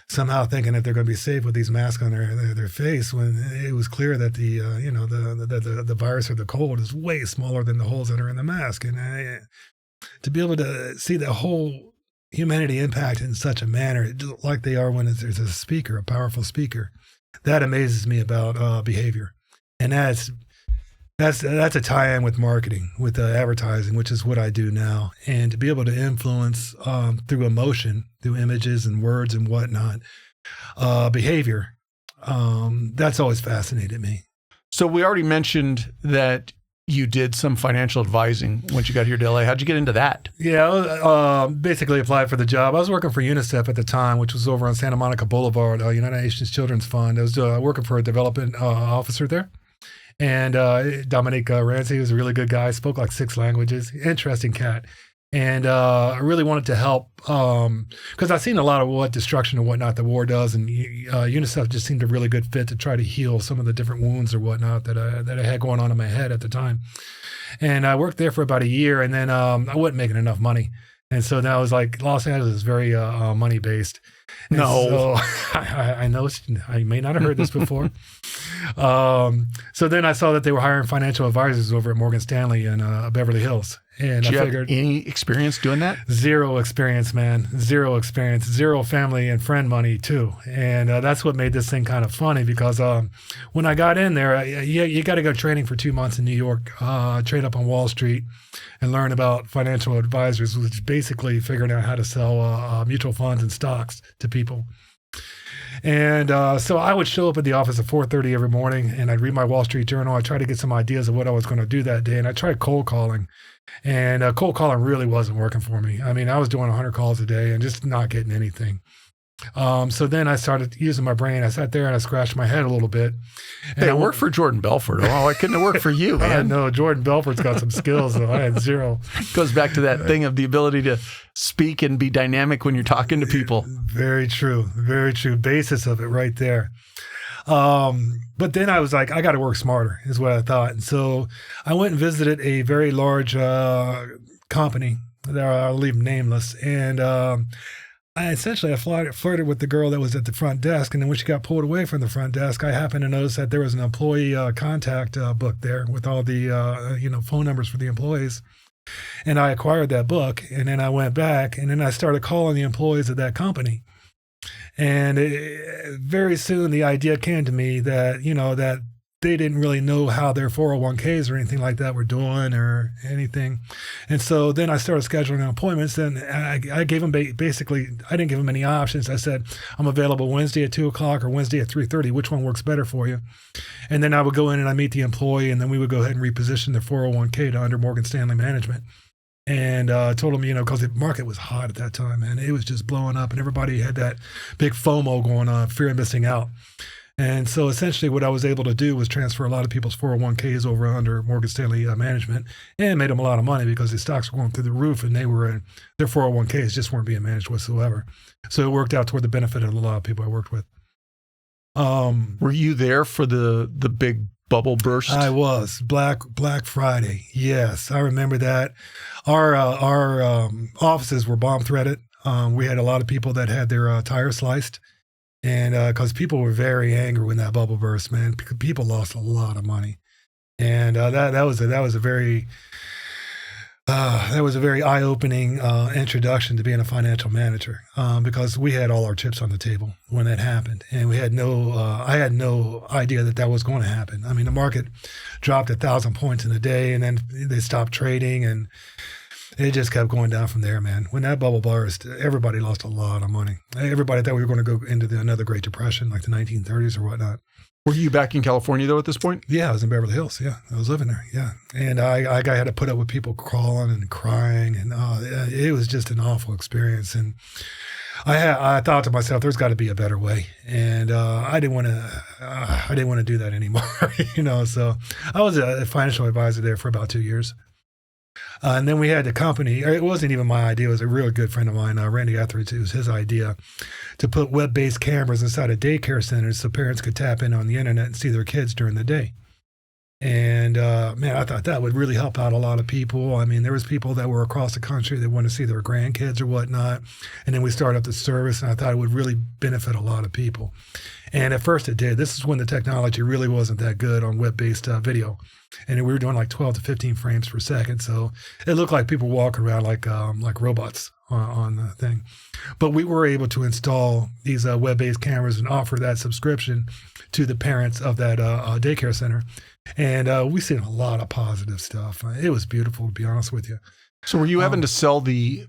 somehow thinking that they're going to be safe with these masks on their face, when it was clear that the virus or the cold is way smaller than the holes that are in the mask. And to be able to see the whole humanity impact in such a manner, like they are when there's a speaker, a powerful speaker, that amazes me about behavior. And that's a tie-in with marketing, with advertising, which is what I do now. And to be able to influence through emotion, through images and words and whatnot, behavior, that's always fascinated me. So we already mentioned that you did some financial advising once you got here to LA. How'd you get into that? Yeah, I basically applied for the job. I was working for UNICEF at the time, which was over on Santa Monica Boulevard, United Nations Children's Fund. I was working for a development officer there. And Dominic Ramsey was a really good guy, spoke like 6 languages, interesting cat. And I really wanted to help because I've seen a lot of what destruction and whatnot the war does. And UNICEF just seemed a really good fit to try to heal some of the different wounds or whatnot that I had going on in my head at the time. And I worked there for about a year, and then I wasn't making enough money. And so now I was like, Los Angeles is very money-based. No. So I know I may not have heard this before. So then I saw that they were hiring financial advisors over at Morgan Stanley in Beverly Hills. And Did I you figured, have any experience doing that? Zero experience, man. Zero experience. Zero family and friend money too. And that's what made this thing kind of funny, because when I got in there, you got to go training for 2 months in New York, trade up on Wall Street and learn about financial advisors, which is basically figuring out how to sell mutual funds and stocks to people. And so I would show up at the office at 4:30 every morning, and I'd read my Wall Street Journal. I'd try to get some ideas of what I was going to do that day. And I tried cold calling. And cold calling really wasn't working for me. I mean, I was doing 100 calls a day and just not getting anything. So then I started using my brain. I sat there and I scratched my head a little bit. And it worked for Jordan Belfort. Oh, it couldn't have worked for you, man. No, Jordan Belfort's got some skills, though. I had zero. Goes back to that thing of the ability to speak and be dynamic when you're talking to people. Very true. Very true. Basis of it right there. But then I was like, I got to work smarter, is what I thought. And so I went and visited a very large company that I'll leave nameless. And I flirted with the girl that was at the front desk, and then when she got pulled away from the front desk, I happened to notice that there was an employee contact book there with all the phone numbers for the employees. And I acquired that book, and then I went back, and then I started calling the employees of that company. And very soon the idea came to me that, that they didn't really know how their 401ks or anything like that were doing or anything. And so then I started scheduling appointments. And I gave them I didn't give them any options. I said, I'm available Wednesday at 2:00 or Wednesday at 3:30. Which one works better for you? And then I would go in and I meet the employee, and then we would go ahead and reposition their 401k to under Morgan Stanley management. And told them, because the market was hot at that time, and it was just blowing up, and everybody had that big FOMO going on, fear of missing out. And so essentially what I was able to do was transfer a lot of people's 401ks over under Morgan Stanley management, and made them a lot of money because the stocks were going through the roof, and their 401ks just weren't being managed whatsoever. So it worked out toward the benefit of a lot of people I worked with. Were you there for the big bubble burst? I was. Black Friday. Yes, I remember that. Our offices were bomb threaded. We had a lot of people that had their tires sliced. And because people were very angry when that bubble burst, man, people lost a lot of money, and that was a very eye-opening introduction to being a financial manager, because we had all our chips on the table when that happened, and we had I had no idea that was going to happen. I mean, the market dropped 1,000 points in a day, and then they stopped trading, and it just kept going down from there, man. When that bubble burst, everybody lost a lot of money. Everybody thought we were going to go into another Great Depression, like the 1930s or whatnot. Were you back in California, though, at this point? Yeah, I was in Beverly Hills. Yeah, I was living there. Yeah. And I had to put up with people crawling and crying. And it was just an awful experience. And I thought to myself, there's got to be a better way. And I didn't want to do that anymore, So I was a financial advisor there for about 2 years. And then we had the company. It wasn't even my idea. It was a real good friend of mine, Randy Etheridge. It was his idea to put web-based cameras inside of daycare centers so parents could tap in on the internet and see their kids during the day. And man, I thought that would really help out a lot of people. I mean, there was people that were across the country that wanted to see their grandkids or whatnot. And then we started up the service, and I thought it would really benefit a lot of people. And at first it did. This is when the technology really wasn't that good on web-based video. And we were doing like 12 to 15 frames per second. So it looked like people walking around like robots on the thing. But we were able to install these web-based cameras and offer that subscription to the parents of that daycare center. And we seen a lot of positive stuff. It was beautiful, to be honest with you. So were you having to sell the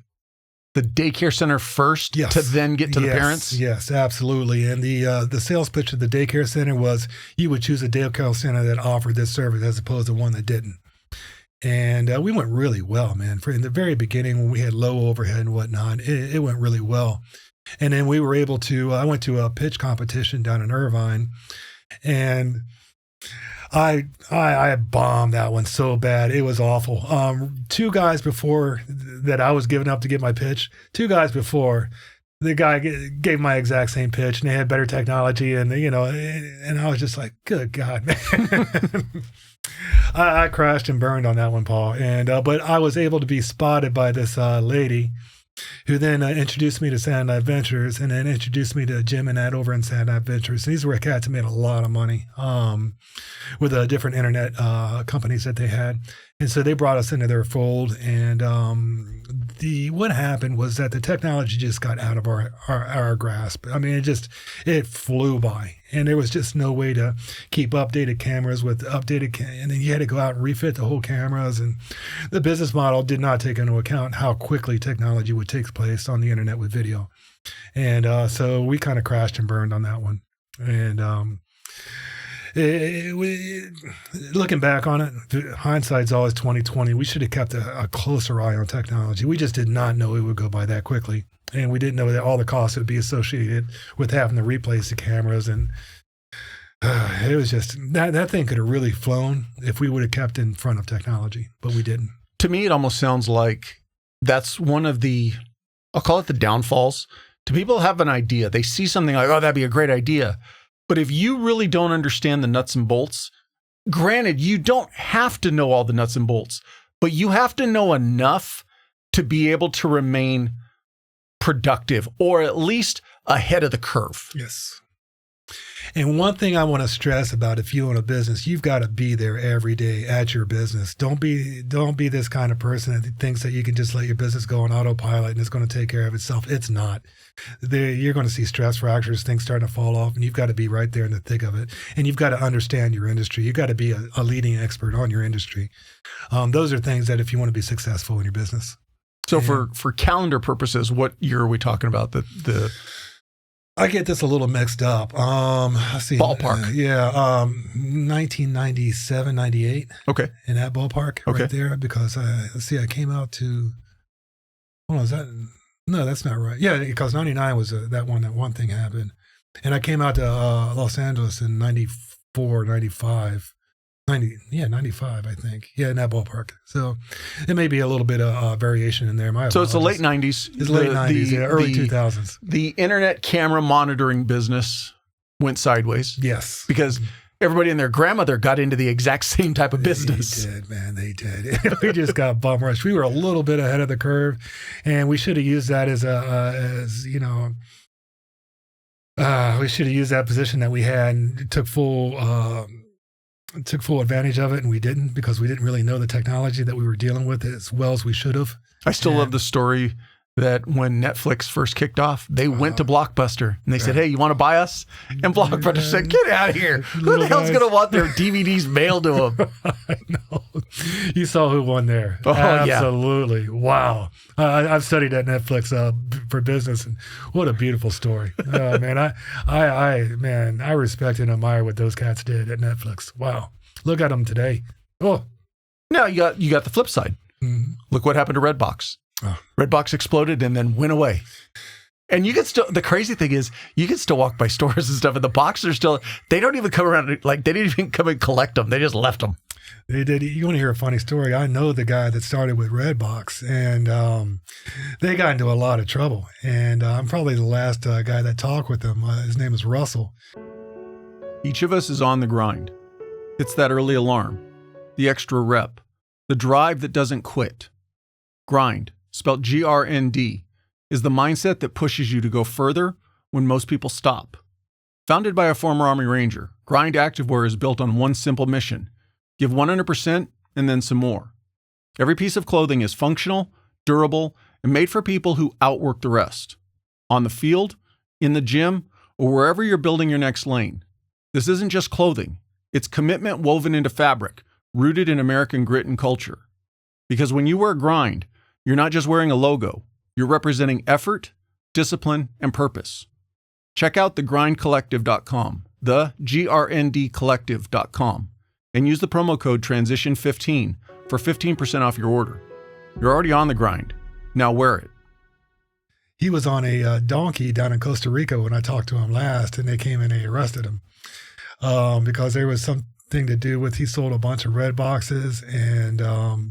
daycare center first to then get to the parents? Yes, absolutely. And the sales pitch of the daycare center was you would choose a daycare center that offered this service as opposed to one that didn't. And we went really well, man. In the very beginning, when we had low overhead and whatnot, it went really well. And then we were able to, I went to a pitch competition down in Irvine, and I bombed that one so bad. It was awful. 2 guys before that I was giving up to get my pitch, 2 guys before, the guy gave my exact same pitch, and they had better technology, and and I was just like, good God, man. I crashed and burned on that one, Paul. And but I was able to be spotted by this lady, who then introduced me to Seminatore Ventures, and then introduced me to Jim and Ed over in Seminatore Ventures. And these were cats who made a lot of money with different internet companies that they had. And so they brought us into their fold. And what happened was that the technology just got out of our grasp. I mean, it flew by. And there was just no way to keep updated cameras with and then you had to go out and refit the whole cameras. And the business model did not take into account how quickly technology would take place on the internet with video. And so we kind of crashed and burned on that one. And looking back on it, hindsight's always 20/20. We should have kept a closer eye on technology. We just did not know it would go by that quickly. And we didn't know that all the costs would be associated with having to replace the cameras. And it was just, that thing could have really flown if we would have kept in front of technology, but we didn't. To me, it almost sounds like that's one of the, I'll call it the downfalls. To people have an idea. They see something like, oh, that'd be a great idea. But if you really don't understand the nuts and bolts, granted, you don't have to know all the nuts and bolts, but you have to know enough to be able to remain productive or at least ahead of the curve. Yes. And one thing I want to stress about, if you own a business, you've got to be there every day at your business. Don't be this kind of person that thinks that you can just let your business go on autopilot and it's going to take care of itself. It's not. You're going to see stress fractures, things starting to fall off, and you've got to be right there in the thick of it. And you've got to understand your industry. You've got to be a leading expert on your industry. Those are things that if you want to be successful in your business. So for calendar purposes, what year are we talking about? The I get this a little mixed up. Let's see. Ballpark. 1997, 98. Okay. In that ballpark right there, because I came out to, hold on, is that, no, that's not right. Yeah, because 99 was that one thing happened. And I came out to Los Angeles in 94, 95. 95, I think. Yeah, in that ballpark. So it may be a little bit of variation in there. So it's the late 90s. It's late 90s, early 2000s. The internet camera monitoring business went sideways. Yes. Because everybody and their grandmother got into the exact same type of business. They did, man. They did. We just got bum rushed. We were a little bit ahead of the curve, and we should have used that we should have used that position that we had and took full advantage of it, and we didn't, because we didn't really know the technology that we were dealing with as well as we should have. I still love the story that when Netflix first kicked off, they went to Blockbuster and they said, "Hey, you want to buy us?" And Blockbuster said, "Get out of here. Who the hell's going to want their DVDs mailed to them?" I know. You saw who won there. Oh, absolutely. Yeah. Wow. I've studied at Netflix for business, and what a beautiful story. Man, I respect and admire what those cats did at Netflix. Wow. Look at them today. Oh. Now you got the flip side. Mm-hmm. Look what happened to Redbox. Oh. Redbox exploded and then went away. And you can still, the crazy thing is, you can still walk by stores and stuff, and the boxes are still, they don't even come around, like, they didn't even come and collect them. They just left them. They did. You want to hear a funny story? I know the guy that started with Redbox, and they got into a lot of trouble. And I'm probably the last guy that talked with them. His name is Russell. Each of us is on the grind. It's that early alarm, the extra rep, the drive that doesn't quit. Grind, spelled GRND, is the mindset that pushes you to go further when most people stop. Founded by a former Army Ranger, Grind Activewear is built on one simple mission: give 100% and then some more. Every piece of clothing is functional, durable, and made for people who outwork the rest. On the field, in the gym, or wherever you're building your next lane. This isn't just clothing. It's commitment woven into fabric, rooted in American grit and culture. Because when you wear Grind, you're not just wearing a logo. You're representing effort, discipline, and purpose. Check out thegrindcollective.com, the GRNDcollective.com, and use the promo code TRANSITION15 for 15% off your order. You're already on the grind. Now wear it. He was on a donkey down in Costa Rica when I talked to him last, and they came and they arrested him because there was something to do with, he sold a bunch of red boxes and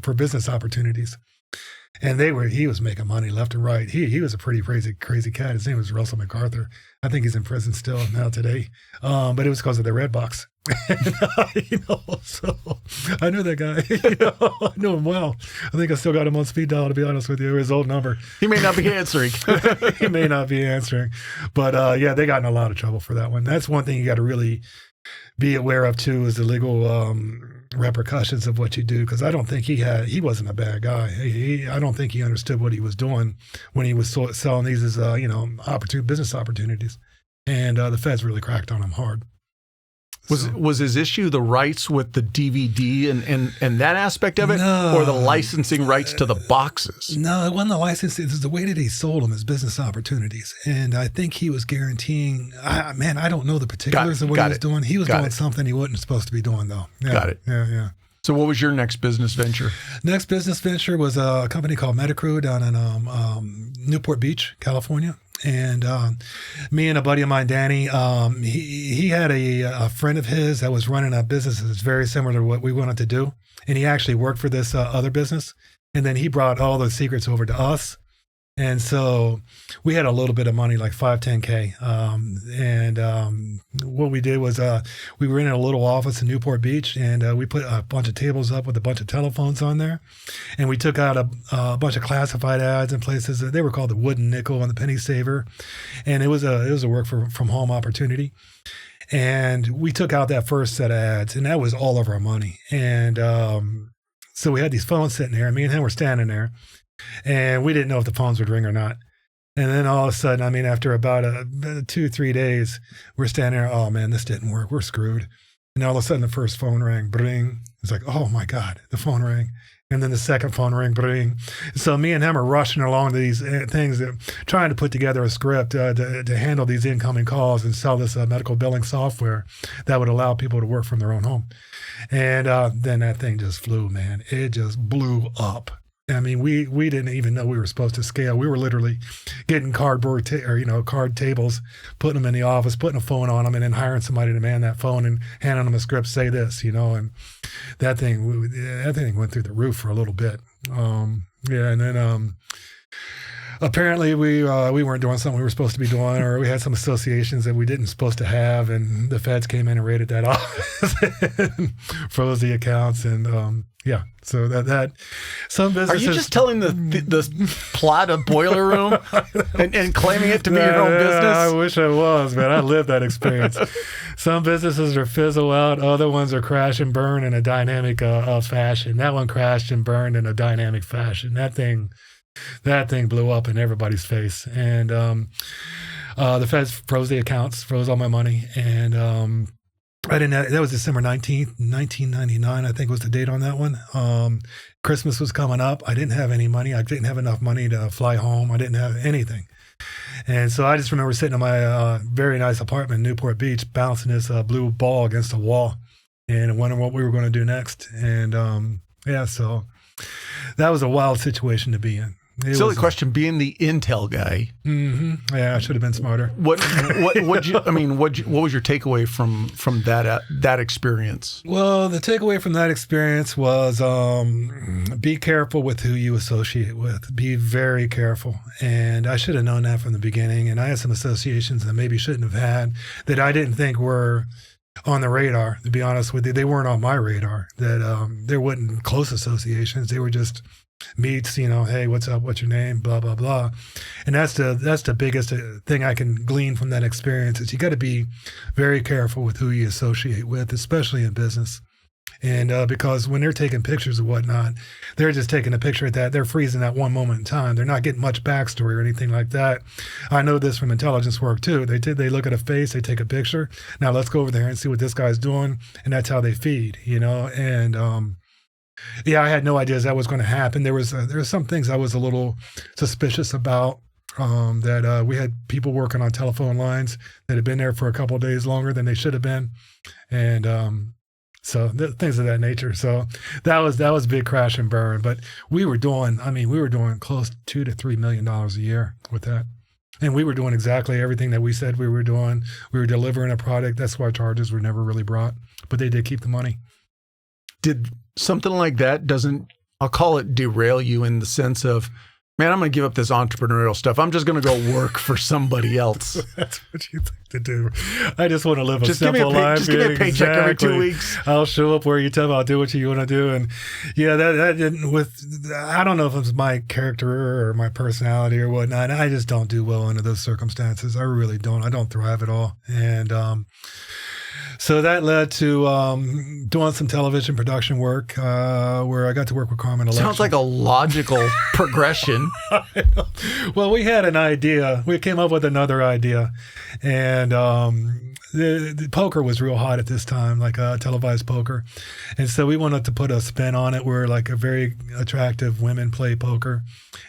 for business opportunities. And he was making money left and right. He was a pretty crazy cat. His name was Russell MacArthur. I think he's in prison still now today. But it was because of the red box. So I knew that guy. I know him well. I think I still got him on speed dial, to be honest with you. His old number. He may not be answering. He may not be answering. But they got in a lot of trouble for that one. That's one thing you got to really be aware of too, is the legal repercussions of what you do. Because I don't think he wasn't a bad guy. I don't think he understood what he was doing when he was selling these as business opportunities. And the feds really cracked on him hard. Was his issue the rights with the DVD and that aspect of it, or the licensing rights to the boxes? No, it wasn't the licensing. It was the way that he sold them as business opportunities. And I think he was guaranteeing, I don't know the particulars of what he was doing. He was doing something he wasn't supposed to be doing, though. Yeah, got it. Yeah. So what was your next business venture? Next business venture was a company called Metacrew down in Newport Beach, California. And me and a buddy of mine, Danny, he had a friend of his that was running a business that's very similar to what we wanted to do. And he actually worked for this other business. And then he brought all those secrets over to us. And so we had a little bit of money, like $10K. What we did was we were in a little office in Newport Beach, and we put a bunch of tables up with a bunch of telephones on there. And we took out a bunch of classified ads in places. They were called the Wooden Nickel and the Penny Saver. And it was a work from home opportunity. And we took out that first set of ads, and that was all of our money. And so we had these phones sitting there, and me and him were standing there. And we didn't know if the phones would ring or not. And then all of a sudden, I mean, after about 2-3 days, we're standing there, oh man, this didn't work. We're screwed. And all of a sudden the first phone rang, bring. It's like, oh my God, the phone rang. And then the second phone rang, bring. So me and him are rushing along to these things, trying to put together a script to handle these incoming calls and sell this medical billing software that would allow people to work from their own home. And then that thing just flew, man. It just blew up. I mean, we didn't even know we were supposed to scale. We were literally getting card tables, putting them in the office, putting a phone on them, and then hiring somebody to man that phone and handing them a script, say this, and that thing went through the roof for a little bit. And then apparently we weren't doing something we were supposed to be doing, or we had some associations that we didn't supposed to have, and the feds came in and raided that office and froze the accounts, and so that some businesses. Are you just telling the plot of Boiler Room and claiming it to be your own business? I wish I was, man. I lived that experience. Some businesses are fizzle out. Other ones are crash and burn in a dynamic fashion. That one crashed and burned in a dynamic fashion. That thing blew up in everybody's face. And the feds froze the accounts, froze all my money. And that was December 19th, 1999, I think was the date on that one. Christmas was coming up. I didn't have any money. I didn't have enough money to fly home. I didn't have anything. And so I just remember sitting in my very nice apartment in Newport Beach, bouncing this blue ball against a wall and wondering what we were going to do next. And so that was a wild situation to be in. Silly question. Being the Intel guy, yeah, I should have been smarter. What was your takeaway from that experience? Well, the takeaway from that experience was be careful with who you associate with. Be very careful. And I should have known that from the beginning. And I had some associations that maybe shouldn't have had that I didn't think were on the radar. To be honest with you, they weren't on my radar. That there wasn't close associations. They were just meets, hey, what's up? What's your name? Blah, blah, blah. And that's the biggest thing I can glean from that experience is you got to be very careful with who you associate with, especially in business. And because when they're taking pictures or whatnot, they're just taking a picture at that. They're freezing that one moment in time. They're not getting much backstory or anything like that. I know this from intelligence work too. They look at a face, they take a picture. Now let's go over there and see what this guy's doing. And that's how they feed, and I had no idea that was going to happen. There was some things I was a little suspicious about. That we had people working on telephone lines that had been there for a couple of days longer than they should have been, and so things of that nature. So that was a big crash and burn. But we were doing close to $2 to $3 million a year with that. And we were doing exactly everything that we said we were doing. We were delivering a product. That's why charges were never really brought, but they did keep the money. Did something like that I'll call it derail you in the sense of, man, I'm going to give up this entrepreneurial stuff. I'm just going to go work for somebody else. That's what you think to do. I just want to live a simple life. Just give me a paycheck every 2 weeks. I'll show up where you tell me I'll do what you want to do. And yeah, that didn't I don't know if it's my character or my personality or whatnot. I just don't do well under those circumstances. I really don't. I don't thrive at all. And, so that led to doing some television production work where I got to work with Carmen Electra. Sounds like a logical progression. Well, we had an idea. We came up with another idea. And the poker was real hot at this time, like televised poker. And so we wanted to put a spin on it where like a very attractive women play poker.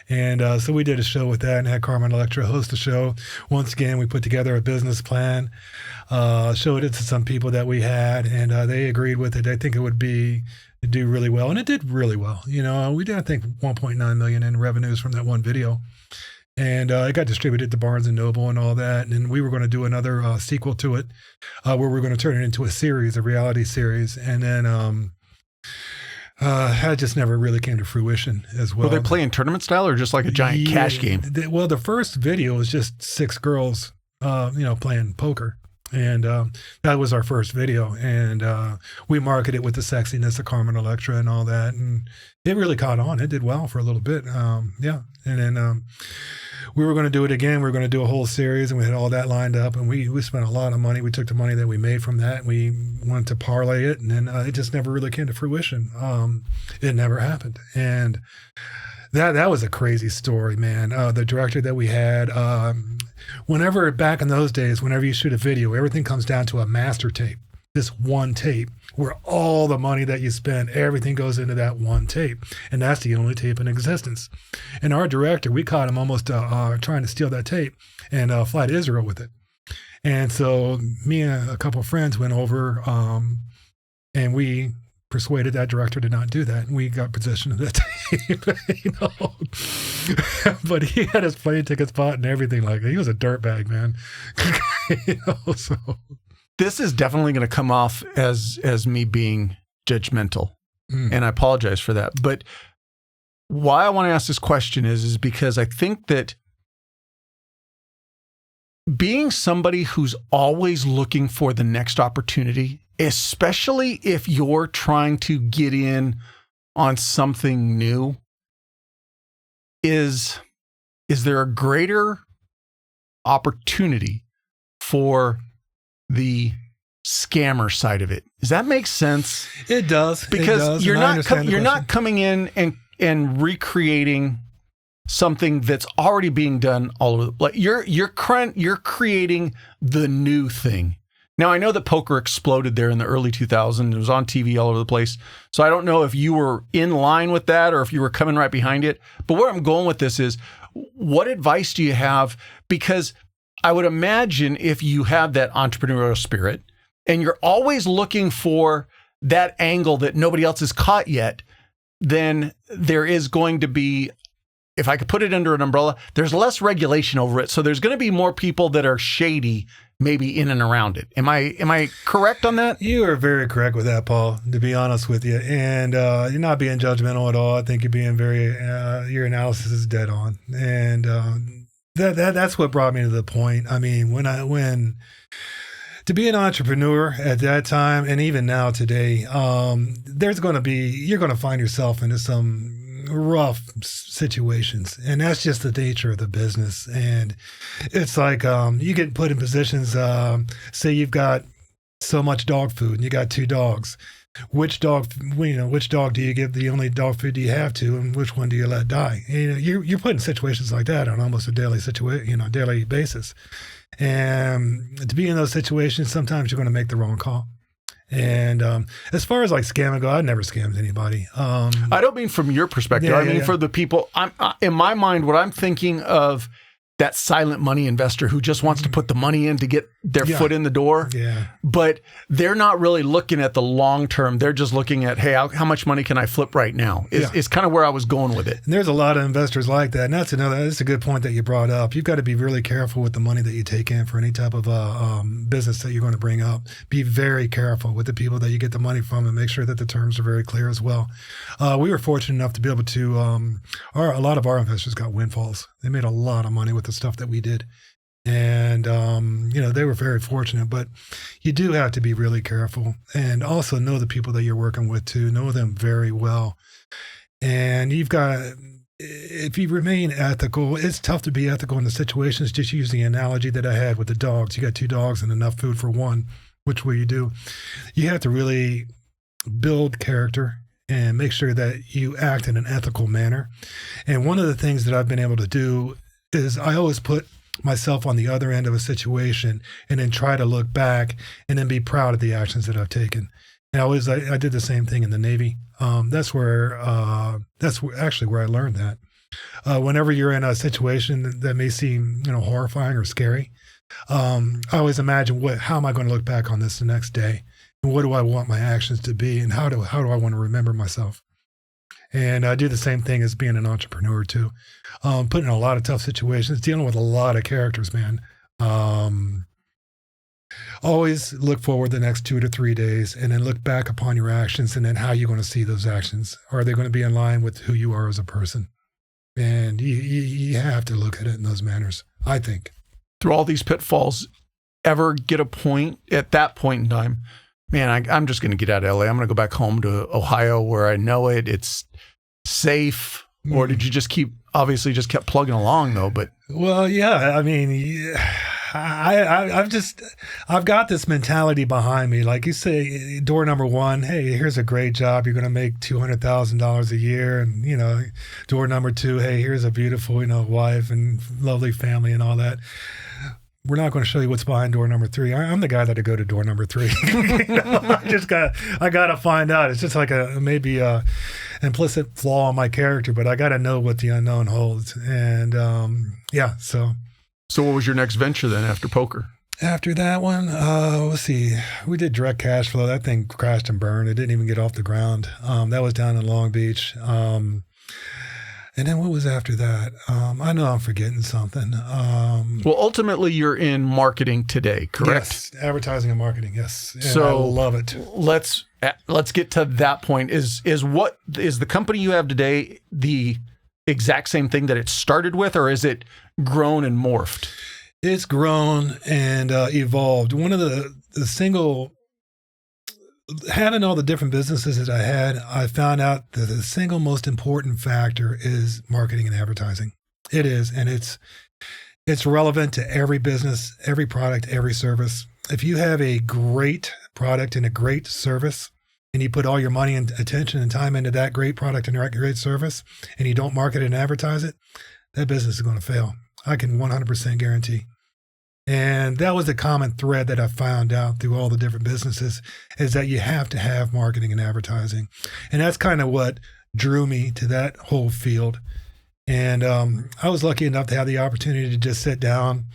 And so we did a show with that and had Carmen Electra host the show. Once again, we put together a business plan, showed it to some people that we had, and they agreed with it. I think it would do really well. And it did really well. We did, I think, 1.9 million in revenues from that one video. And it got distributed to Barnes & Noble and all that. And we were going to do another sequel to it where we're going to turn it into a reality series. And then That just never really came to fruition as well. Were they playing tournament style or just like a giant cash game? Well, the first video was just 6 girls, playing poker. And that was our first video. And we marketed it with the sexiness of Carmen Electra and all that. And it really caught on. It did well for a little bit. And then we were going to do it again. We were going to do a whole series, and we had all that lined up. And we spent a lot of money. We took the money that we made from that, and we wanted to parlay it. And then it just never really came to fruition. It never happened. And that was a crazy story, man. The director that we had, whenever back in those days, whenever you shoot a video, everything comes down to a master tape, this one tape, where all the money that you spend, everything goes into that one tape. And that's the only tape in existence. And our director, we caught him almost trying to steal that tape and fly to Israel with it. And so me and a couple of friends went over and we persuaded that director to not do that, and we got possession of that tape. But he had his plane ticket spot and everything like that. He was a dirtbag, man. So this is definitely going to come off as me being judgmental, and I apologize for that. But why I want to ask this question is because I think that being somebody who's always looking for the next opportunity, especially if you're trying to get in on something new, is there a greater opportunity for the scammer side of it? Does that make sense? It does. Because you're not coming in and recreating something that's already being done all over. Like you're creating the new thing. Now, I know that poker exploded there in the early 2000s. It was on TV all over the place. So I don't know if you were in line with that or if you were coming right behind it. But where I'm going with this is, what advice do you have? Because I would imagine if you have that entrepreneurial spirit and you're always looking for that angle that nobody else has caught yet, then there is going to be, if I could put it under an umbrella, there's less regulation over it. So there's going to be more people that are shady maybe in and around it. Am I correct on that? You are very correct with that, Paul, to be honest with you. And you're not being judgmental at all. I think you're being very, your analysis is dead on. And that's what brought me to the point. I mean, when to be an entrepreneur at that time, and even now today, you're going to find yourself into some rough situations, and that's just the nature of the business. And it's like you get put in positions, say you've got so much dog food and you got 2 dogs. Which dog do you give the only dog food you have to, and which one do you let die? You're put in situations like that on almost a daily basis. And to be in those situations, sometimes you're going to make the wrong call. And as far as like scamming go, I never scammed anybody. I don't mean from your perspective. I mean for the people. In my mind, what I'm thinking of, that silent money investor who just wants to put the money in to get their foot in the door. Yeah. But they're not really looking at the long term. They're just looking at, hey, how much money can I flip right now? Is kind of where I was going with it. And there's a lot of investors like that. And that's a good point that you brought up. You've got to be really careful with the money that you take in for any type of business that you're going to bring up. Be very careful with the people that you get the money from, and make sure that the terms are very clear as well. We were fortunate enough to be able to, a lot of our investors got windfalls. They made a lot of money with the stuff that we did. And, they were very fortunate, but you do have to be really careful, and also know the people that you're working with too, know them very well. And if you remain ethical, it's tough to be ethical in the situations. Just use the analogy that I had with the dogs. You got 2 dogs and enough food for one. Which will you do? You have to really build character and make sure that you act in an ethical manner. And one of the things that I've been able to do is I always put myself on the other end of a situation and then try to look back and then be proud of the actions that I've taken. And I did the same thing in the Navy. That's actually where I learned that. Whenever you're in a situation that may seem, horrifying or scary, I always imagine how am I going to look back on this the next day? And what do I want my actions to be? And how do I want to remember myself? And I do the same thing as being an entrepreneur too. Put in a lot of tough situations, dealing with a lot of characters, man. Always look forward the next 2 to 3 days and then look back upon your actions and then how you're going to see those actions. Are they going to be in line with who you are as a person? And you have to look at it in those manners, I think. Through all these pitfalls, ever get a point at that point in time, man, I'm just going to get out of LA. I'm going to go back home to Ohio where I know it. It's safe. Or did you just obviously just kept plugging along though? But well, yeah, I mean, I've got this mentality behind me. Like you say, door number one, hey, here's a great job. You're going to make $200,000 a year. And, door number two, hey, here's a beautiful, wife and lovely family and all that. We're not going to show you what's behind door number three. I'm the guy that'll go to door number three. I got to find out. It's just like maybe a implicit flaw in my character, but I got to know what the unknown holds. And So what was your next venture then after poker? After that one, let's see. We did direct cash flow. That thing crashed and burned. It didn't even get off the ground. That was down in Long Beach. And then what was after that? I know I'm forgetting something. Well, ultimately, you're in marketing today, correct? Yes, advertising and marketing. Yes, and so I love it. Let's get to that point. Is the company you have today the exact same thing that it started with, or is it grown and morphed? It's grown and evolved. One of the single. Having all the different businesses that I had, I found out that the single most important factor is marketing and advertising. It is, and it's relevant to every business, every product, every service. If you have a great product and a great service, and you put all your money and attention and time into that great product and that great service, and you don't market and advertise it, that business is going to fail. I can 100% guarantee. And that was a common thread that I found out through all the different businesses, is that you have to have marketing and advertising. And that's kind of what drew me to that whole field. And I was lucky enough to have the opportunity to just sit down,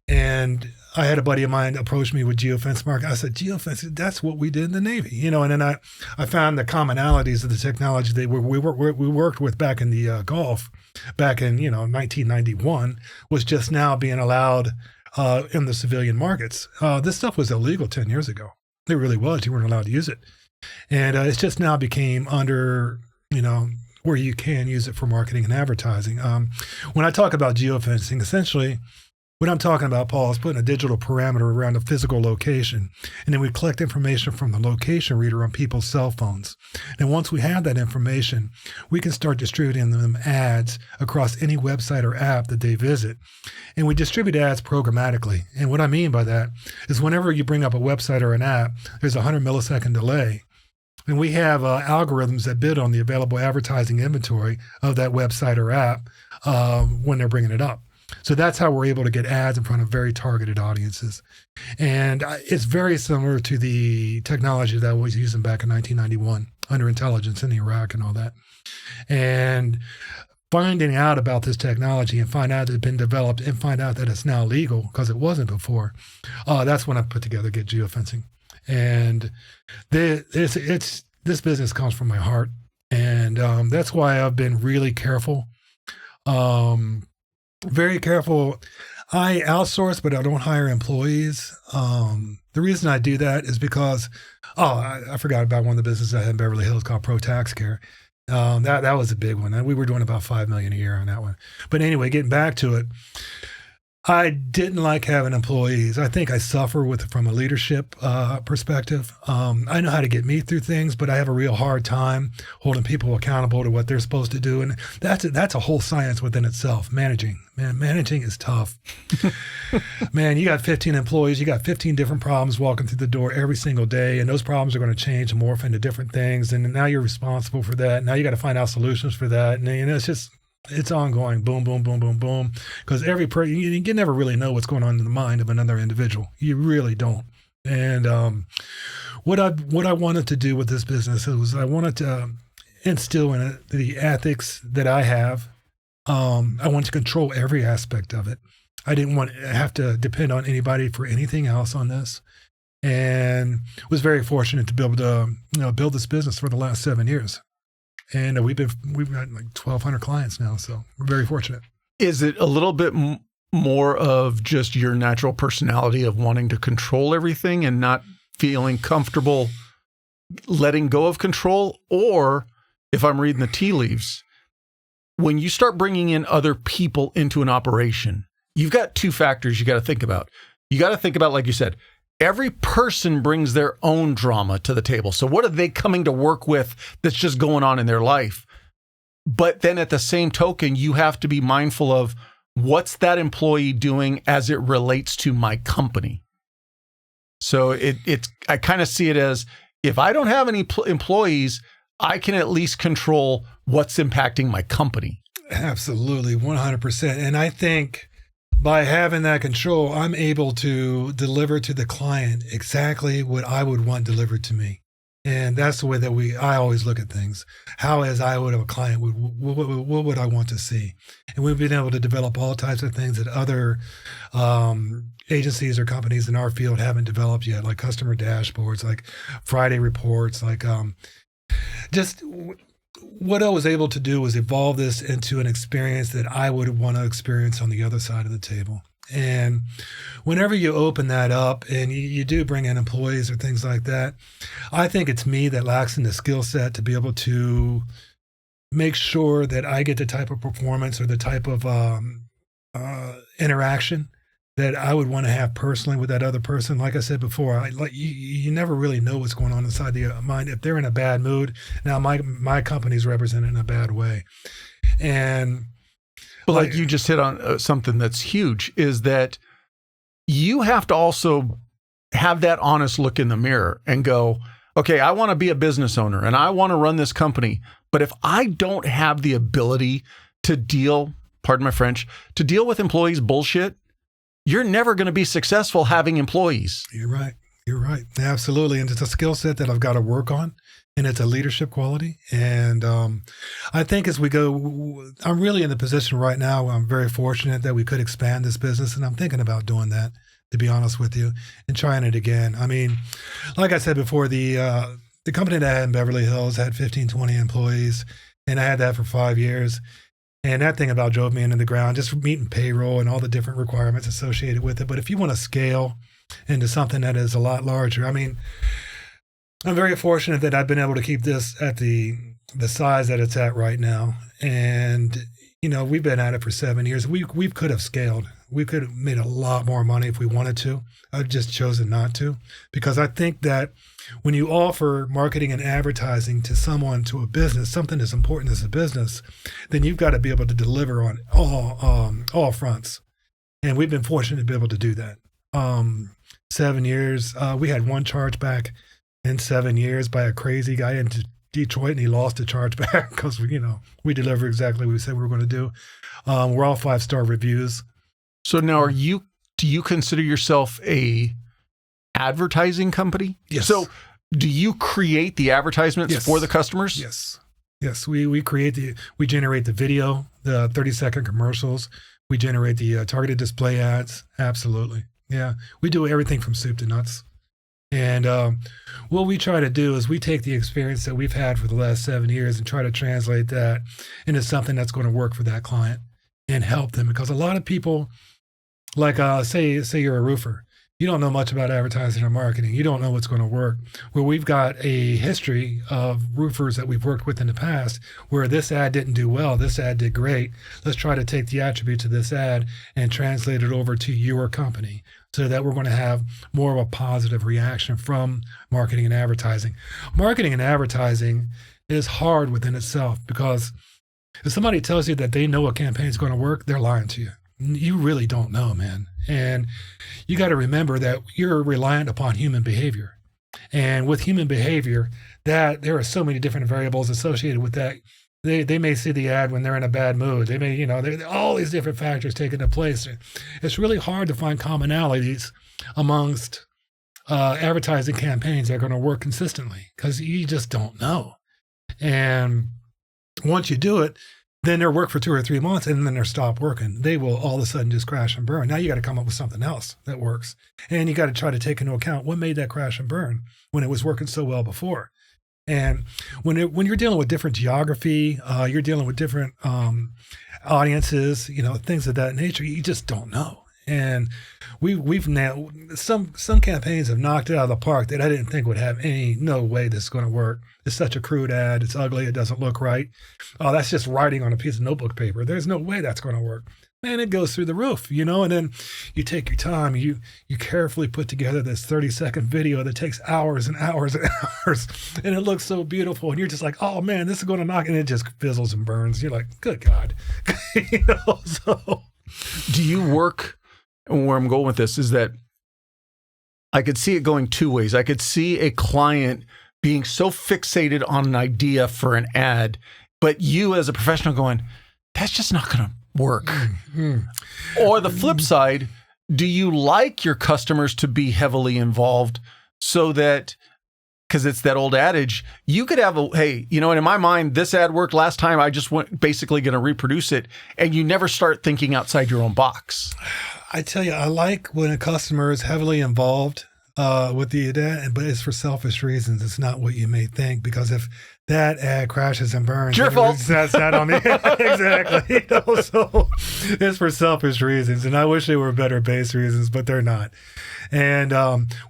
and I had a buddy of mine approach me with geofence marketing. I said, geofence, that's what we did in the Navy, and then I found the commonalities of the technology that we worked with back in the Gulf, back in 1991, was just now being allowed in the civilian markets. This stuff was illegal 10 years ago. It really was. You weren't allowed to use it. And it's just now became under, where you can use it for marketing and advertising. When I talk about geofencing, essentially, what I'm talking about, Paul, is putting a digital parameter around a physical location. And then we collect information from the location reader on people's cell phones. And once we have that information, we can start distributing them ads across any website or app that they visit. And we distribute ads programmatically. And what I mean by that is whenever you bring up a website or an app, there's a 100 millisecond delay. And we have algorithms that bid on the available advertising inventory of that website or app when they're bringing it up. So that's how we're able to get ads in front of very targeted audiences. And it's very similar to the technology that I was using back in 1991 under intelligence in Iraq and all that. And finding out about this technology and find out that it's been developed and find out that it's now legal because it wasn't before, that's when I put together Get Geofencing. And this business comes from my heart. And that's why I've been really careful. Very careful. I outsource, but I don't hire employees. The reason I do that is because, I forgot about one of the businesses I had in Beverly Hills called Pro Tax Care. That was a big one. We were doing about $5 million a year on that one. But anyway, getting back to it, I didn't like having employees. I think I suffer from a leadership perspective. I know how to get me through things, but I have a real hard time holding people accountable to what they're supposed to do. And that's a whole science within itself. Managing is tough. Man, you got 15 employees, you got 15 different problems walking through the door every single day, and those problems are going to change and morph into different things. And now you're responsible for that. Now you got to find out solutions for that. And it's ongoing, boom, boom, boom, boom, boom. Because you can never really know what's going on in the mind of another individual. You really don't. And what I wanted to do with this business was I wanted to instill in it the ethics that I have. I wanted to control every aspect of it. I didn't want to have to depend on anybody for anything else on this. And was very fortunate to be able to build this business for the last 7 years. And we've got like 1,200 clients now, so we're very fortunate. Is it a little bit more of just your natural personality of wanting to control everything and not feeling comfortable letting go of control? Or if I'm reading the tea leaves, when you start bringing in other people into an operation, you've got two factors you got to think about. You got to think about, like you said, every person brings their own drama to the table. So what are they coming to work with that's just going on in their life? But then at the same token, you have to be mindful of what's that employee doing as it relates to my company. So I kind of see it as, if I don't have any employees, I can at least control what's impacting my company. Absolutely, 100%. And I think by having that control, I'm able to deliver to the client exactly what I would want delivered to me. And that's the way that I always look at things. How, as I would have a client, what would I want to see? And we've been able to develop all types of things that other agencies or companies in our field haven't developed yet, like customer dashboards, like Friday reports, like just what I was able to do was evolve this into an experience that I would want to experience on the other side of the table. And whenever you open that up and you do bring in employees or things like that, I think it's me that lacks in the skill set to be able to make sure that I get the type of performance or the type of interaction that I would want to have personally with that other person. Like I said before, you never really know what's going on inside the mind. If they're in a bad mood, now my company's represented in a bad way. And but like you just hit on something that's huge, is that you have to also have that honest look in the mirror and go, okay, I want to be a business owner and I want to run this company. But if I don't have the ability to deal, pardon my French, to deal with employees' bullshit, you're never going to be successful having employees. You're right. You're right. Absolutely. And it's a skill set that I've got to work on. And it's a leadership quality. And I think as we go, I'm really in the position right now where I'm very fortunate that we could expand this business. And I'm thinking about doing that, to be honest with you, and trying it again. I mean, like I said before, the company that I had in Beverly Hills had 15, 20 employees. And I had that for 5 years. And that thing about drove me into the ground, just meeting payroll and all the different requirements associated with it. But if you want to scale into something that is a lot larger, I mean, I'm very fortunate that I've been able to keep this at the size that it's at right now. And, you know, we've been at it for 7 years. We could have scaled. We could have made a lot more money if we wanted to. I've just chosen not to, because I think that when you offer marketing and advertising to someone, to a business, something as important as a business, then you've got to be able to deliver on all fronts. And we've been fortunate to be able to do that. 7 years, we had one chargeback in 7 years by a crazy guy in Detroit, and he lost the chargeback because we deliver exactly what we said we were going to do. We're all 5-star reviews. So now, do you consider yourself a advertising company? Yes. So do you create the advertisements for the customers? Yes. Yes. We generate the video, the 30-second commercials. We generate the targeted display ads. Absolutely. Yeah. We do everything from soup to nuts. And what we try to do is we take the experience that we've had for the last 7 years and try to translate that into something that's going to work for that client and help them. Because a lot of people, like say you're a roofer, you don't know much about advertising or marketing. You don't know what's going to work. Well, we've got a history of roofers that we've worked with in the past where this ad didn't do well, this ad did great. Let's try to take the attributes of this ad and translate it over to your company, so that we're going to have more of a positive reaction from marketing and advertising. Marketing and advertising is hard within itself, because if somebody tells you that they know a campaign is going to work, they're lying to you. You really don't know, man. And you got to remember that you're reliant upon human behavior. And with human behavior, that there are so many different variables associated with that. They may see the ad when they're in a bad mood. They may, all these different factors take into place. It's really hard to find commonalities amongst advertising campaigns that are going to work consistently, because you just don't know. And once you do it, then they'll work for 2 or 3 months, and then they'll stop working. They will all of a sudden just crash and burn. Now you got to come up with something else that works. And you got to try to take into account what made that crash and burn when it was working so well before. And when you're dealing with different geography, you're dealing with different audiences, things of that nature, you just don't know. And we've now some campaigns have knocked it out of the park that I didn't think would have no way this is going to work. It's such a crude ad. It's ugly. It doesn't look right. Oh, that's just writing on a piece of notebook paper. There's no way that's going to work. Man, it goes through the roof, and then you take your time. You carefully put together this 30-second video that takes hours and hours and hours, and it looks so beautiful. And you're just like, oh man, this is going to knock, and it just fizzles and burns. You're like, good God, So, do you work? And where I'm going with this is that I could see it going two ways. I could see a client being so fixated on an idea for an ad, but you as a professional going, that's just not going to work. Mm-hmm. Or the flip side, do you like your customers to be heavily involved so that, because it's that old adage, you could have hey, and in my mind, this ad worked last time, I just went basically going to reproduce it, and you never start thinking outside your own box. I tell you, I like when a customer is heavily involved with the ad, but it's for selfish reasons. It's not what you may think, because if that ad crashes and burns, your fault. That's not on me. Exactly. So it's for selfish reasons, and I wish they were better based reasons, but they're not. And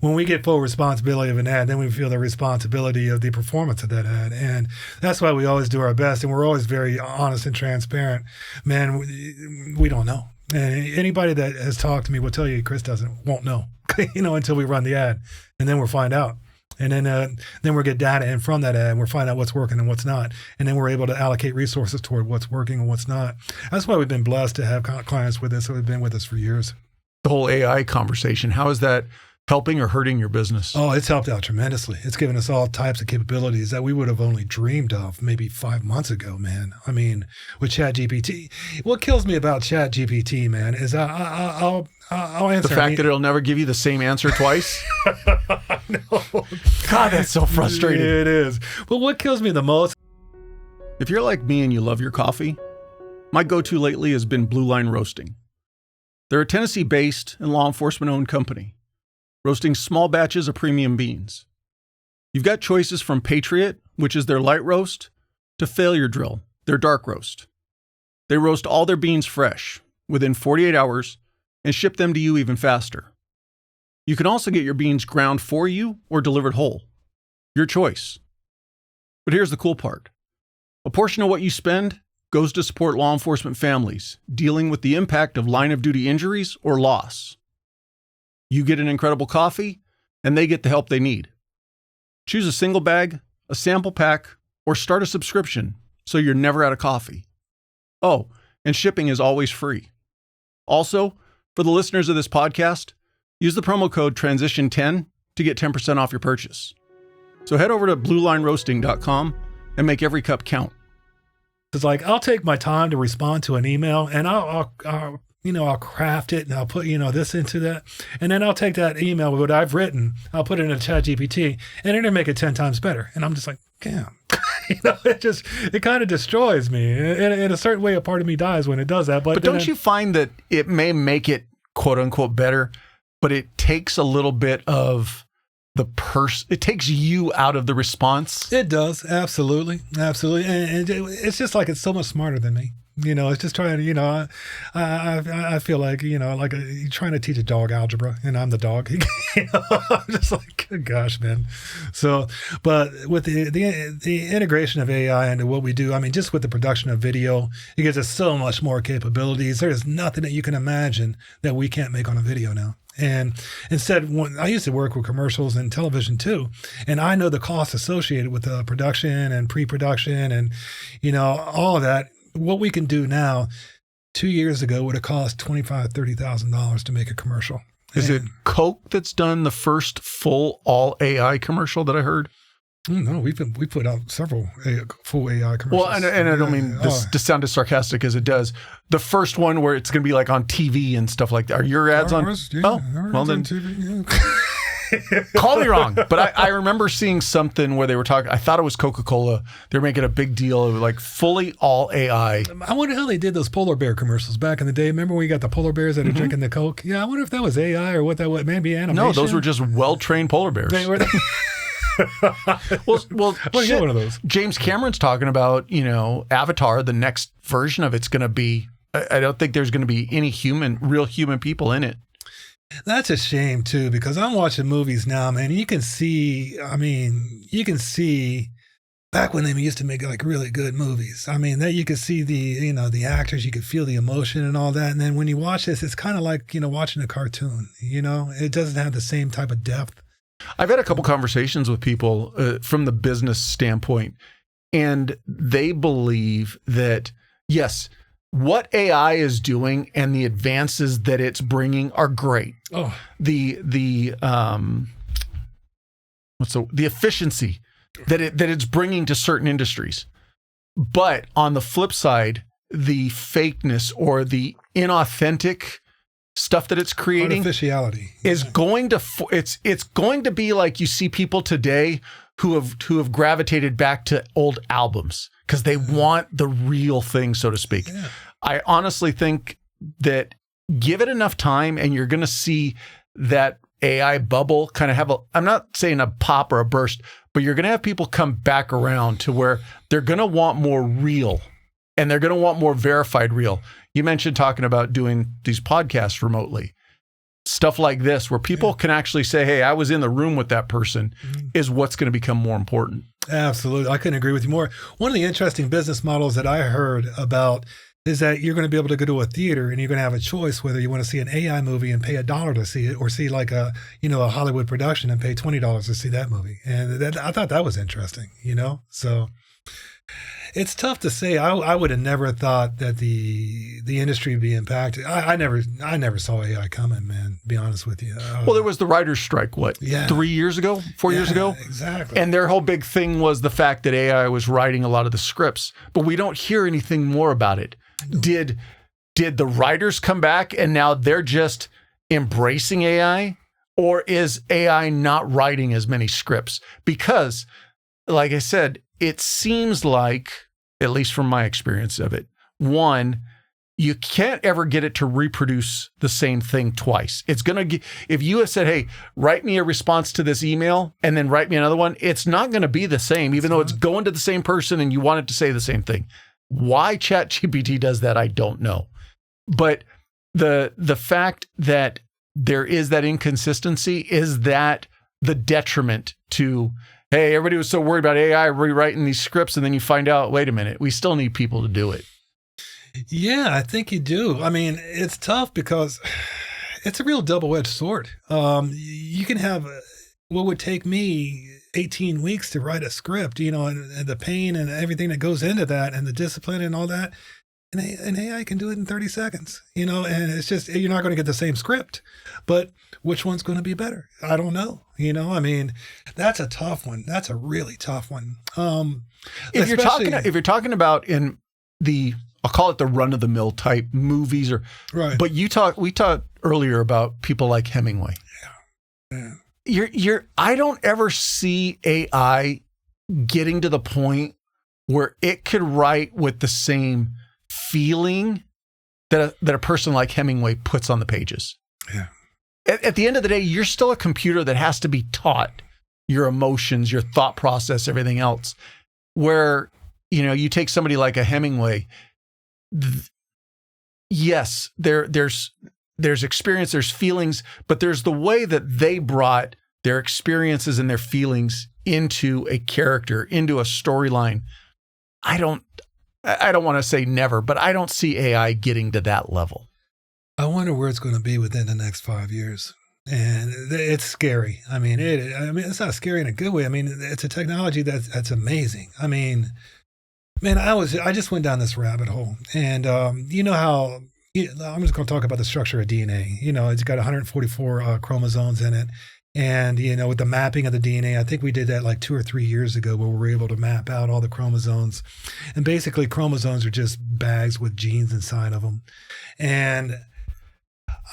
when we get full responsibility of an ad, then we feel the responsibility of the performance of that ad. And that's why we always do our best, and we're always very honest and transparent. Man, we don't know. And anybody that has talked to me will tell you Chris won't know, until we run the ad, and then we'll find out. And then we'll get data in from that ad, and we'll find out what's working and what's not. And then we're able to allocate resources toward what's working and what's not. That's why we've been blessed to have clients with us who have been with us for years. The whole AI conversation, how is that helping or hurting your business? Oh, it's helped out tremendously. It's given us all types of capabilities that we would have only dreamed of maybe 5 months ago, man. I mean, with ChatGPT, what kills me about ChatGPT, man, is I'll answer the fact that it'll never give you the same answer twice. No. God, that's so frustrating. It is. But what kills me the most? If you're like me and you love your coffee, my go-to lately has been Blue Line Roasting. They're a Tennessee-based and law enforcement-owned company, roasting small batches of premium beans. You've got choices from Patriot, which is their light roast, to Failure Drill, their dark roast. They roast all their beans fresh, within 48 hours, and ship them to you even faster. You can also get your beans ground for you or delivered whole. Your choice. But here's the cool part. A portion of what you spend goes to support law enforcement families dealing with the impact of line-of-duty injuries or loss. You get an incredible coffee, and they get the help they need. Choose a single bag, a sample pack, or start a subscription so you're never out of coffee. Oh, and shipping is always free. Also, for the listeners of this podcast, use the promo code TRANSITION10 to get 10% off your purchase. So head over to bluelineroasting.com and make every cup count. It's like, I'll take my time to respond to an email, and I'll craft it, and I'll put, this into that. And then I'll take that email with what I've written, I'll put it in a ChatGPT, and it'll make it 10 times better. And I'm just like, damn. It kind of destroys me. In a certain way, a part of me dies when it does that. But don't you find that it may make it quote unquote better, but it takes a little bit of it takes you out of the response? It does. Absolutely. Absolutely. And it's just like, it's so much smarter than me. It's just trying to, I feel like, like you're trying to teach a dog algebra, and I'm the dog. I'm just like, good gosh, man. So, but with the integration of AI into what we do, I mean, just with the production of video, it gives us so much more capabilities. There's nothing that you can imagine that we can't make on a video now. And instead, I used to work with commercials and television too, and I know the costs associated with production and pre-production and, all of that. What we can do now, 2 years ago, would have cost $25,000, $30,000 to make a commercial. Is it Coke that's done the first full all AI commercial that I heard? No, we put out several full AI commercials. Well, and I don't mean this to sound as sarcastic as it does. The first one where it's going to be like on TV and stuff like that. Are your ads on? Yeah, oh, well then. TV, yeah. Call me wrong, but I remember seeing something where they were talking. I thought it was Coca-Cola. They're making a big deal of like fully all AI. I wonder how they did those polar bear commercials back in the day. Remember when you got the polar bears that are drinking the Coke? Yeah, I wonder if that was AI or what that was. Maybe animation. No, those were just well-trained polar bears. They were. Well, I get one of those. James Cameron's talking about, Avatar, the next version of it's going to be, I don't think there's going to be any real human people in it. That's a shame too, because I'm watching movies now, man. You can see back when they used to make like really good movies. I mean, that you could see the actors, you could feel the emotion and all that. And then when you watch this, it's kind of like, watching a cartoon, it doesn't have the same type of depth. I've had a couple conversations with people from the business standpoint, and they believe that, yes, what AI is doing and the advances that it's bringing are great. Oh, the efficiency that it's bringing to certain industries. But on the flip side, the fakeness or the inauthentic stuff that it's creating, artificiality, is going to it's going to be like you see people today who have gravitated back to old albums because they want the real thing, so to speak. Yeah. I honestly think that give it enough time and you're going to see that AI bubble kind of have I'm not saying a pop or a burst, but you're going to have people come back around to where they're going to want more real and they're going to want more verified real. You mentioned talking about doing these podcasts remotely. Stuff like this where people can actually say, hey, I was in the room with that person is what's going to become more important. Absolutely. I couldn't agree with you more. One of the interesting business models that I heard about is that you're going to be able to go to a theater and you're going to have a choice whether you want to see an AI movie and pay $1 to see it, or see like a Hollywood production and pay $20 to see that movie. And I thought that was interesting, So it's tough to say. I would have never thought that the industry would be impacted. I never saw AI coming, man, to be honest with you. Well, there was the writer's strike, 3 years ago, 4 years ago? Exactly. And their whole big thing was the fact that AI was writing a lot of the scripts, but we don't hear anything more about it. Did the writers come back and now they're just embracing AI, or is AI not writing as many scripts? Because, like I said, it seems like, at least from my experience of it, one, you can't ever get it to reproduce the same thing twice. It's going to, if you have said, hey, write me a response to this email and then write me another one, it's not going to be the same, even though it's going to the same person and you want it to say the same thing. Why ChatGPT does that, I don't know. But the fact that there is that inconsistency, is that the detriment to, hey, everybody was so worried about AI rewriting these scripts, and then you find out, wait a minute, we still need people to do it. Yeah, I think you do. I mean, it's tough because it's a real double-edged sword. You can have what would take me 18 weeks to write a script, and the pain and everything that goes into that and the discipline and all that. And AI can do it in 30 seconds, and it's just, you're not going to get the same script, but which one's going to be better? I don't know. I mean, that's a tough one. That's a really tough one. If you're talking about in the, I'll call it the run of the mill type movies, or right. But we talked earlier about people like Hemingway. Yeah. I don't ever see AI getting to the point where it could write with the same feeling that a person like Hemingway puts on the pages. Yeah. At the end of the day, you're still a computer that has to be taught your emotions, your thought process, everything else. Where, you take somebody like a Hemingway, yes, there's experience, there's feelings, but there's the way that they brought their experiences and their feelings into a character, into a storyline. I don't want to say never, but I don't see AI getting to that level. I wonder where it's going to be within the next 5 years. And it's scary. I mean, it's not scary in a good way. I mean, it's a technology that's amazing. I mean, man, I just went down this rabbit hole, and I'm just going to talk about the structure of DNA. It's got 144 chromosomes in it. And, with the mapping of the DNA, I think we did that like 2 or 3 years ago, where we were able to map out all the chromosomes. And basically chromosomes are just bags with genes inside of them. And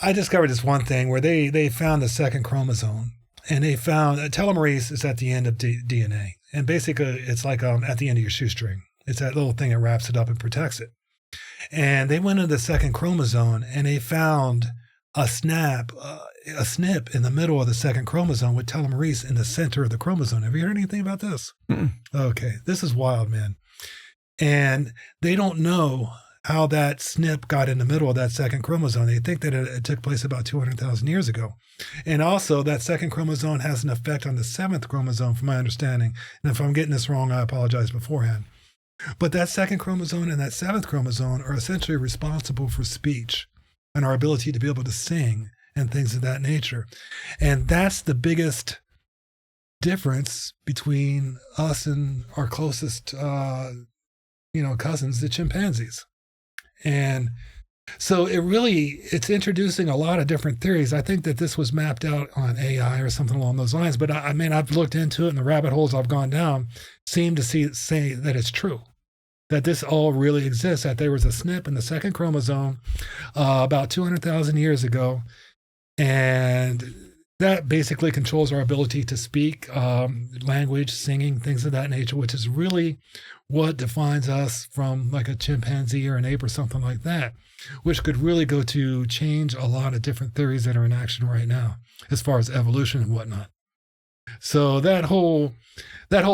I discovered this one thing where they found the second chromosome, and they found telomerase is at the end of DNA. And basically it's like at the end of your shoestring. It's that little thing that wraps it up and protects it. And they went into the second chromosome and they found a snip in the middle of the second chromosome with telomerase in the center of the chromosome. Have you heard anything about this? Mm-mm. Okay, this is wild, man. And they don't know how that SNP got in the middle of that second chromosome. They think that it took place about 200,000 years ago. And also that second chromosome has an effect on the seventh chromosome, from my understanding. And if I'm getting this wrong, I apologize beforehand. But that second chromosome and that seventh chromosome are essentially responsible for speech and our ability to be able to sing and things of that nature. And that's the biggest difference between us and our closest, cousins, the chimpanzees. And so it's introducing a lot of different theories. I think that this was mapped out on AI or something along those lines. But I've looked into it, and the rabbit holes I've gone down seem to say that it's true, that this all really exists, that there was a SNP in the second chromosome about 200,000 years ago. And that basically controls our ability to speak, language, singing, things of that nature, which is really what defines us from like a chimpanzee or an ape or something like that, which could really go to change a lot of different theories that are in action right now as far as evolution and whatnot. So that whole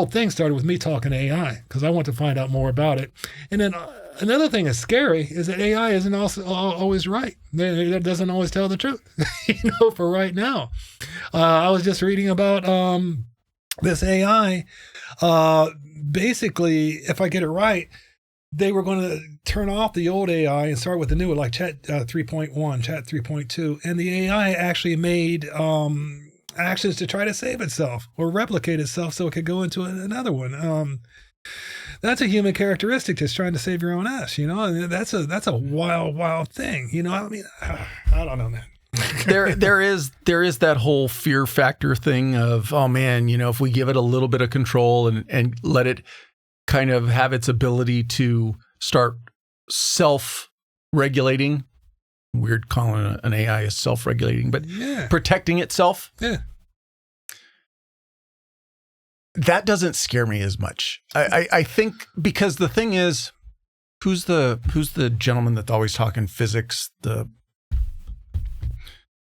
thing started with me talking to AI because I want to find out more about it. And then another thing that's scary is that AI isn't also always right. It doesn't always tell the truth, for right now. I was just reading about this AI. Basically, if I get it right, they were going to turn off the old AI and start with the new one, like Chat 3.1, Chat 3.2. And the AI actually made actions to try to save itself or replicate itself so it could go into another one. That's a human characteristic, just trying to save your own ass, and that's a wild thing. I don't know, man. there is that whole fear factor thing of, oh man, if we give it a little bit of control and let it kind of have its ability to start self-regulating. Weird calling an AI is self-regulating, but protecting itself. Yeah. That doesn't scare me as much. I think because the thing is, who's the gentleman that's always talking physics, the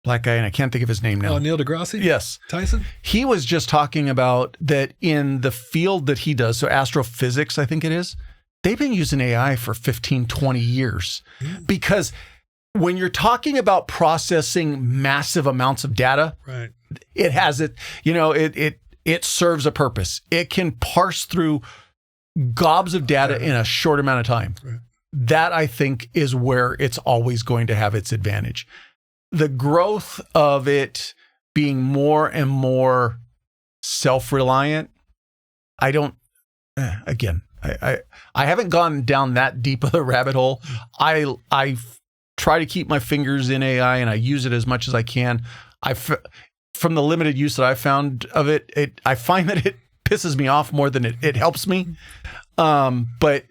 black guy, and I can't think of his name now. Oh, Neil deGrasse? Yes. Tyson? He was just talking about that in the field that he does, so astrophysics, I think it is, they've been using AI for 15, 20 years. Because when you're talking about processing massive amounts of data, right, it has it serves a purpose. It can parse through gobs of data in a short amount of time. Right. That, I think, is where it's always going to have its advantage. The growth of it being more and more self-reliant, I haven't gone down that deep of a rabbit hole. I try to keep my fingers in AI and I use it as much as I can. From the limited use that I found of it, I find that it pisses me off more than it helps me. But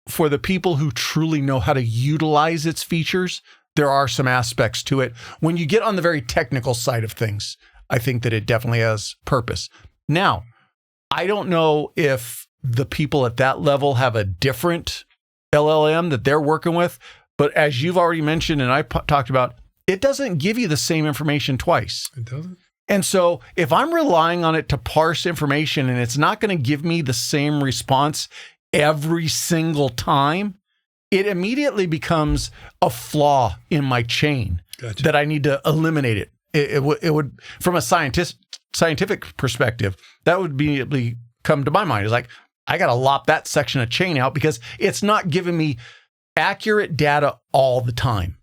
for the people who truly know how to utilize its features, there are some aspects to it. When you get on the very technical side of things, I think that it definitely has purpose. Now, I don't know if the people at that level have a different LLM that they're working with, but as you've already mentioned and I talked about, it doesn't give you the same information twice. It doesn't? And so if I'm relying on it to parse information and it's not going to give me the same response every single time, it immediately becomes a flaw in my chain. Gotcha. That I need to eliminate it. It would, from a scientific perspective, that would immediately come to my mind. It's like, I got to lop that section of chain out because it's not giving me accurate data all the time.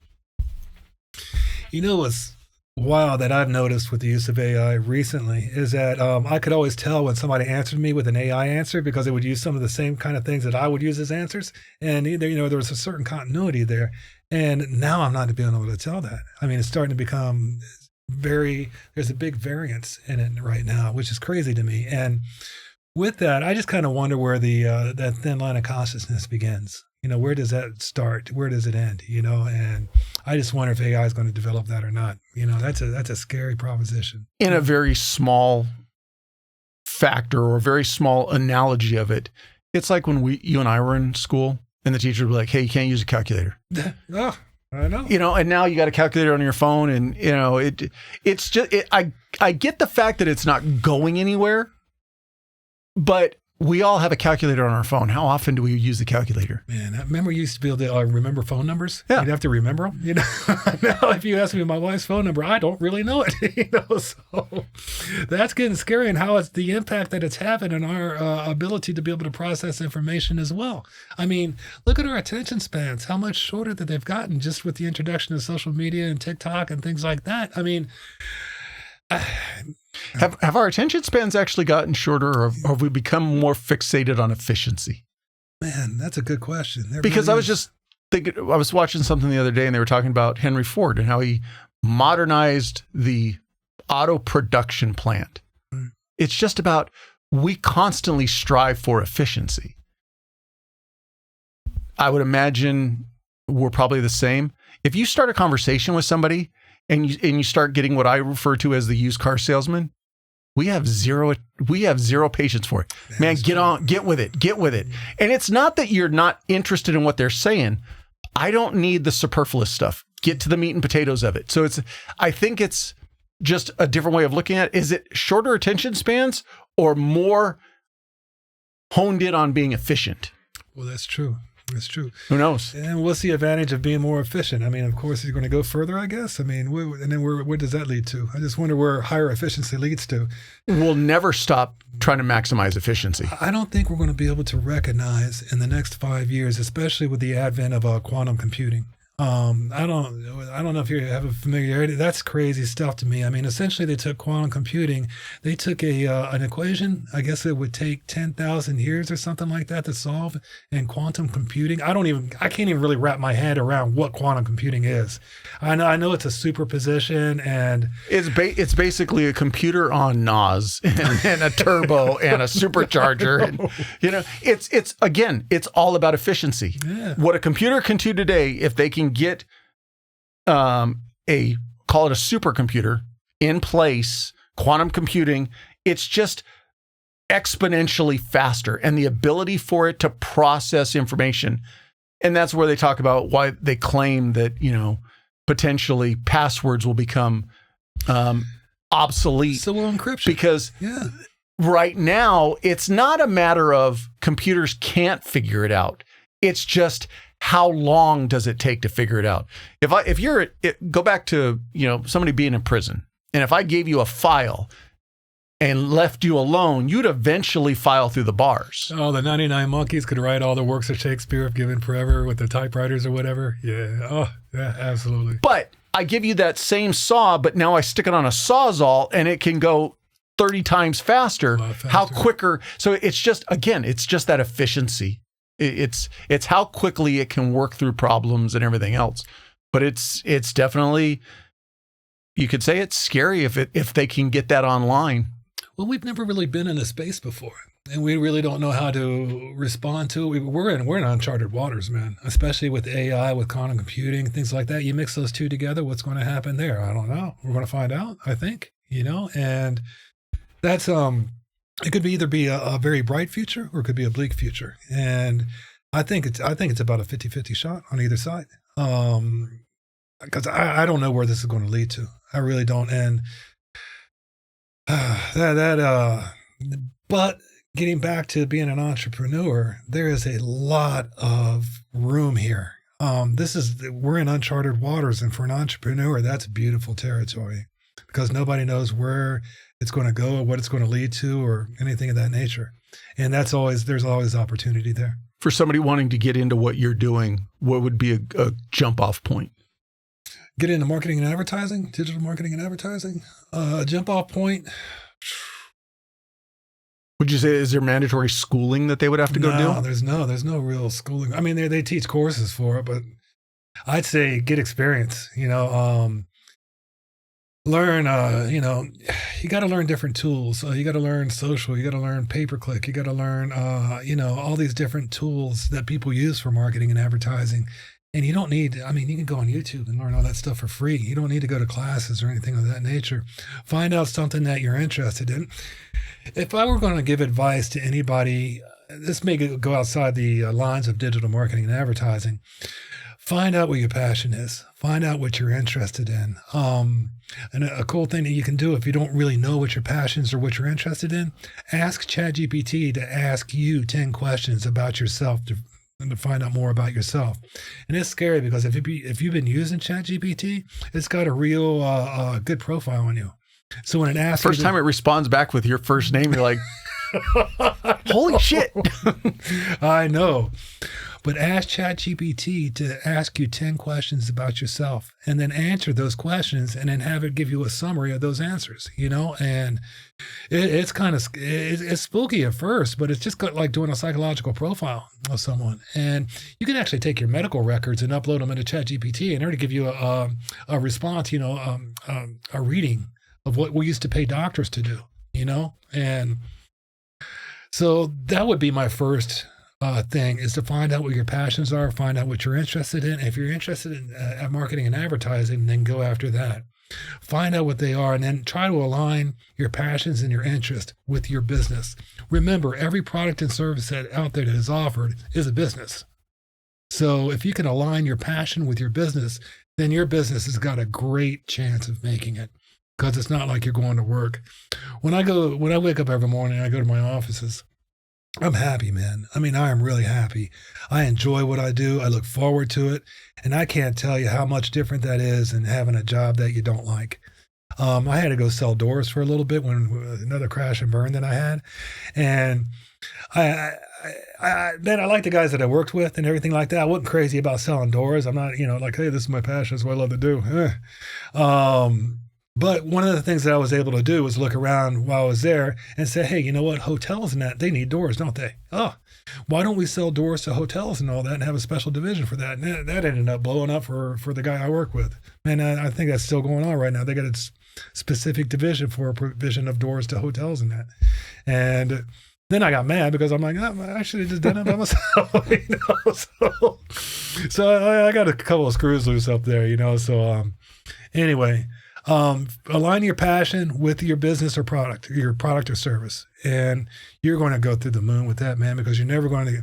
What's wild that I've noticed with the use of AI recently is that I could always tell when somebody answered me with an AI answer because it would use some of the same kind of things that I would use as answers. And there was a certain continuity there. And now I'm not being able to tell that. I mean, it's starting to become there's a big variance in it right now, which is crazy to me. And with that, I just kind of wonder where that thin line of consciousness begins. Where does that start? Where does it end? And I just wonder if AI is going to develop that or not. That's a scary proposition. In a very small factor or a very small analogy of it, it's like when you and I were in school and the teacher would be like, hey, you can't use a calculator. Oh. I know. And now you got a calculator on your phone, and it's just I get the fact that it's not going anywhere, but we all have a calculator on our phone. How often do we use the calculator? Man, I remember you used to be able to remember phone numbers. Yeah. You'd have to remember them. Now if you ask me my wife's phone number, I don't really know it. So that's getting scary, and how it's the impact that it's having on our ability to be able to process information as well. I mean, look at our attention spans, how much shorter that they've gotten just with the introduction of social media and TikTok and things like that. I mean, Have our attention spans actually gotten shorter, or have we become more fixated on efficiency? Man, that's a good question. Because I was just thinking, I was watching something the other day, and they were talking about Henry Ford and how he modernized the auto production plant. It's just about, we constantly strive for efficiency. I would imagine we're probably the same. If you start a conversation with somebody and you start getting what I refer to as the used car salesman, we have zero patience for it. Man, get with it. And it's not that you're not interested in what they're saying. I don't need the superfluous stuff. Get to the meat and potatoes of it. So I think it's just a different way of looking at it. Is it shorter attention spans or more honed in on being efficient? Well, that's true. It's true. Who knows? And what's the advantage of being more efficient? I mean, of course, you're going to go further, I guess. I mean, and then where does that lead to? I just wonder where higher efficiency leads to. We'll never stop trying to maximize efficiency. I don't think we're going to be able to recognize in the next 5 years, especially with the advent of quantum computing. I don't know if you have a familiarity. That's crazy stuff to me. I mean, essentially, they took quantum computing. They took an equation. I guess it would take 10,000 years or something like that to solve. And quantum computing, I can't even really wrap my head around what quantum computing is. I know it's a superposition, and it's basically a computer on NOS and a turbo and a supercharger. And it's all about efficiency. Yeah. What a computer can do today, if they can get call it a supercomputer in place, quantum computing, it's just exponentially faster, and the ability for it to process information. And that's where they talk about why they claim that, potentially passwords will become obsolete. So will encryption. Because right now, it's not a matter of computers can't figure it out. It's just, how long does it take to figure it out? Go back to, somebody being in prison, and if I gave you a file and left you alone, you'd eventually file through the bars. Oh, the 99 Monkeys could write all the works of Shakespeare if given forever with the typewriters or whatever. Yeah. Oh, yeah, absolutely. But I give you that same saw, but now I stick it on a Sawzall, and it can go 30 times faster. How quicker? So it's just that efficiency. It's how quickly it can work through problems and everything else. But it's definitely, you could say it's scary if they can get that online. Well, we've never really been in a space before, and we really don't know how to respond to it. We're in uncharted waters, man, especially with AI, with quantum computing, things like that. You mix those two together, what's going to happen there? I don't know. We're going to find out, I think, and that's, it could either be a very bright future or it could be a bleak future. And I think it's about a 50-50 shot on either side. Because I don't know where this is going to lead to. I really don't. And but getting back to being an entrepreneur, there is a lot of room here. We're in uncharted waters, and for an entrepreneur, that's beautiful territory, because nobody knows where it's going to go or what it's going to lead to or anything of that nature. And there's always opportunity there. For somebody wanting to get into what you're doing, what would be a jump off point? Get into marketing and advertising, digital marketing and advertising. Jump off point. Would you say, is there mandatory schooling that they would have to go do? There's no real schooling. I mean, they teach courses for it, but I'd say get experience, learn, you got to learn different tools. You got to learn social, you got to learn pay-per-click, you got to learn, all these different tools that people use for marketing and advertising. And you don't need, you can go on YouTube and learn all that stuff for free. You don't need to go to classes or anything of that nature. Find out something that you're interested in. If I were going to give advice to anybody, this may go outside the lines of digital marketing and advertising. Find out what your passion is. Find out what you're interested in. And a cool thing that you can do if you don't really know what your passions or what you're interested in, ask ChatGPT to ask you 10 questions about yourself to find out more about yourself. And it's scary because if you've been using ChatGPT, it's got a real good profile on you. So when it asks First time it responds back with your first name, you're like, holy shit. I know. But ask ChatGPT to ask you 10 questions about yourself and then answer those questions and then have it give you a summary of those answers, and it's kind of, it's spooky at first, but it's just like doing a psychological profile of someone. And you can actually take your medical records and upload them into ChatGPT and it'll give you a response, a reading of what we used to pay doctors to do, and so that would be my first thing, is to find out what your passions are, find out what you're interested in. If you're interested in marketing and advertising, then go after that. Find out what they are and then try to align your passions and your interest with your business. Remember, every product and service out there that is offered is a business. So if you can align your passion with your business, then your business has got a great chance of making it, because it's not like you're going to work. When I wake up every morning, I go to my offices, I'm happy, man. I mean, I am really happy. I enjoy what I do. I look forward to it. And I can't tell you how much different that is than having a job that you don't like. I had to go sell doors for a little bit when another crash and burn that I had. And I like the guys that I worked with and everything like that. I wasn't crazy about selling doors. I'm not, like, hey, this is my passion. This is what I love to do. But one of the things that I was able to do was look around while I was there and say, hey, you know what? Hotels and that, they need doors, don't they? Oh, why don't we sell doors to hotels and all that and have a special division for that? And that ended up blowing up for the guy I work with. And I think that's still going on right now. They got a specific division for a provision of doors to hotels and that. And then I got mad because I'm like, I should have just done it by myself, So I got a couple of screws loose up there, So anyway. Align your passion with your business or product, your product or service, and you're going to go through the moon with that, man, because you're never going to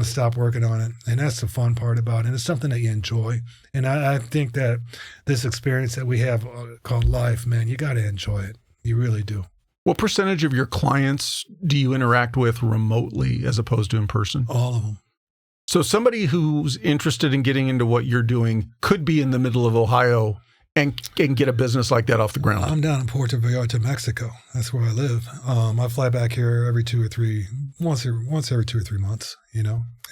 stop working on it. And that's the fun part about it. And it's something that you enjoy. And I think that this experience that we have called life, man, you got to enjoy it. You really do. What percentage of your clients do you interact with remotely as opposed to in person? All of them. So somebody who's interested in getting into what you're doing could be in the middle of Ohio and get a business like that off the ground. I'm down in Puerto Vallarta, Mexico. That's where I live. I fly back here once every 2 or 3 months,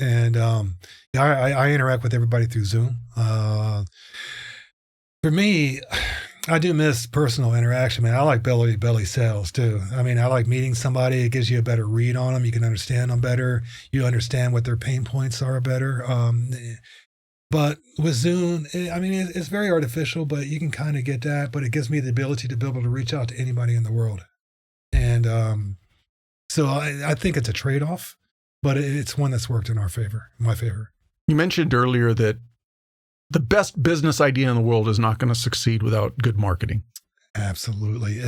And I interact with everybody through Zoom. For me, I do miss personal interaction, man. I like belly sales too. I mean, I like meeting somebody. It gives you a better read on them. You can understand them better. You understand what their pain points are better. But with Zoom, it's very artificial, but you can kind of get that. But it gives me the ability to be able to reach out to anybody in the world. And so I think it's a trade-off, but it's one that's worked in my favor. You mentioned earlier that the best business idea in the world is not going to succeed without good marketing. Absolutely.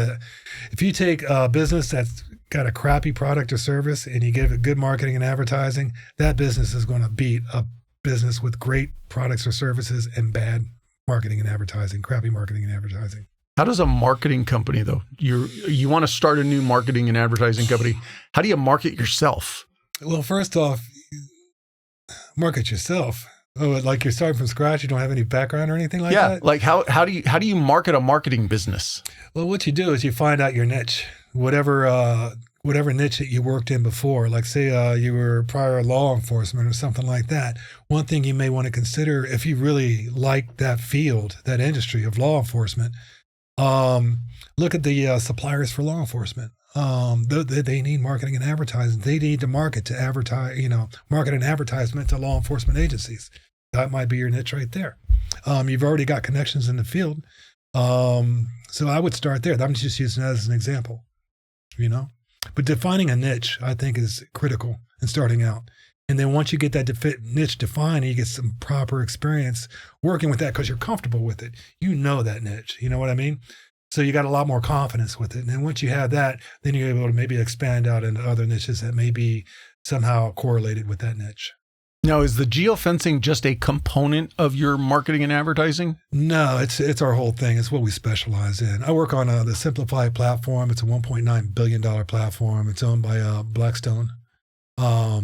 If you take a business that's got a crappy product or service and you give it good marketing and advertising, that business is going to beat a business with great products or services and bad marketing and advertising, crappy marketing and advertising. How does a marketing company, though, you want to start a new marketing and advertising company, how do you market yourself? Well, first off, market yourself. Oh, like you're starting from scratch, you don't have any background or anything like that? Yeah, like how do you market a marketing business? Well, what you do is you find out your niche, whatever niche that you worked in before. Like say you were prior law enforcement or something like that. One thing you may want to consider if you really like that field, that industry of law enforcement, look at the suppliers for law enforcement. They need marketing and advertising. They need to market and advertisement to law enforcement agencies. That might be your niche right there. You've already got connections in the field. So I would start there. I'm just using that as an example, But defining a niche, I think, is critical in starting out. And then once you get that niche defined, you get some proper experience working with that because you're comfortable with it. You know that niche. You know what I mean? So you got a lot more confidence with it. And then once you have that, then you're able to maybe expand out into other niches that may be somehow correlated with that niche. Now, is the geofencing just a component of your marketing and advertising? No, it's our whole thing. It's what we specialize in. I work on the Simplified platform. It's a $1.9 billion platform. It's owned by Blackstone. So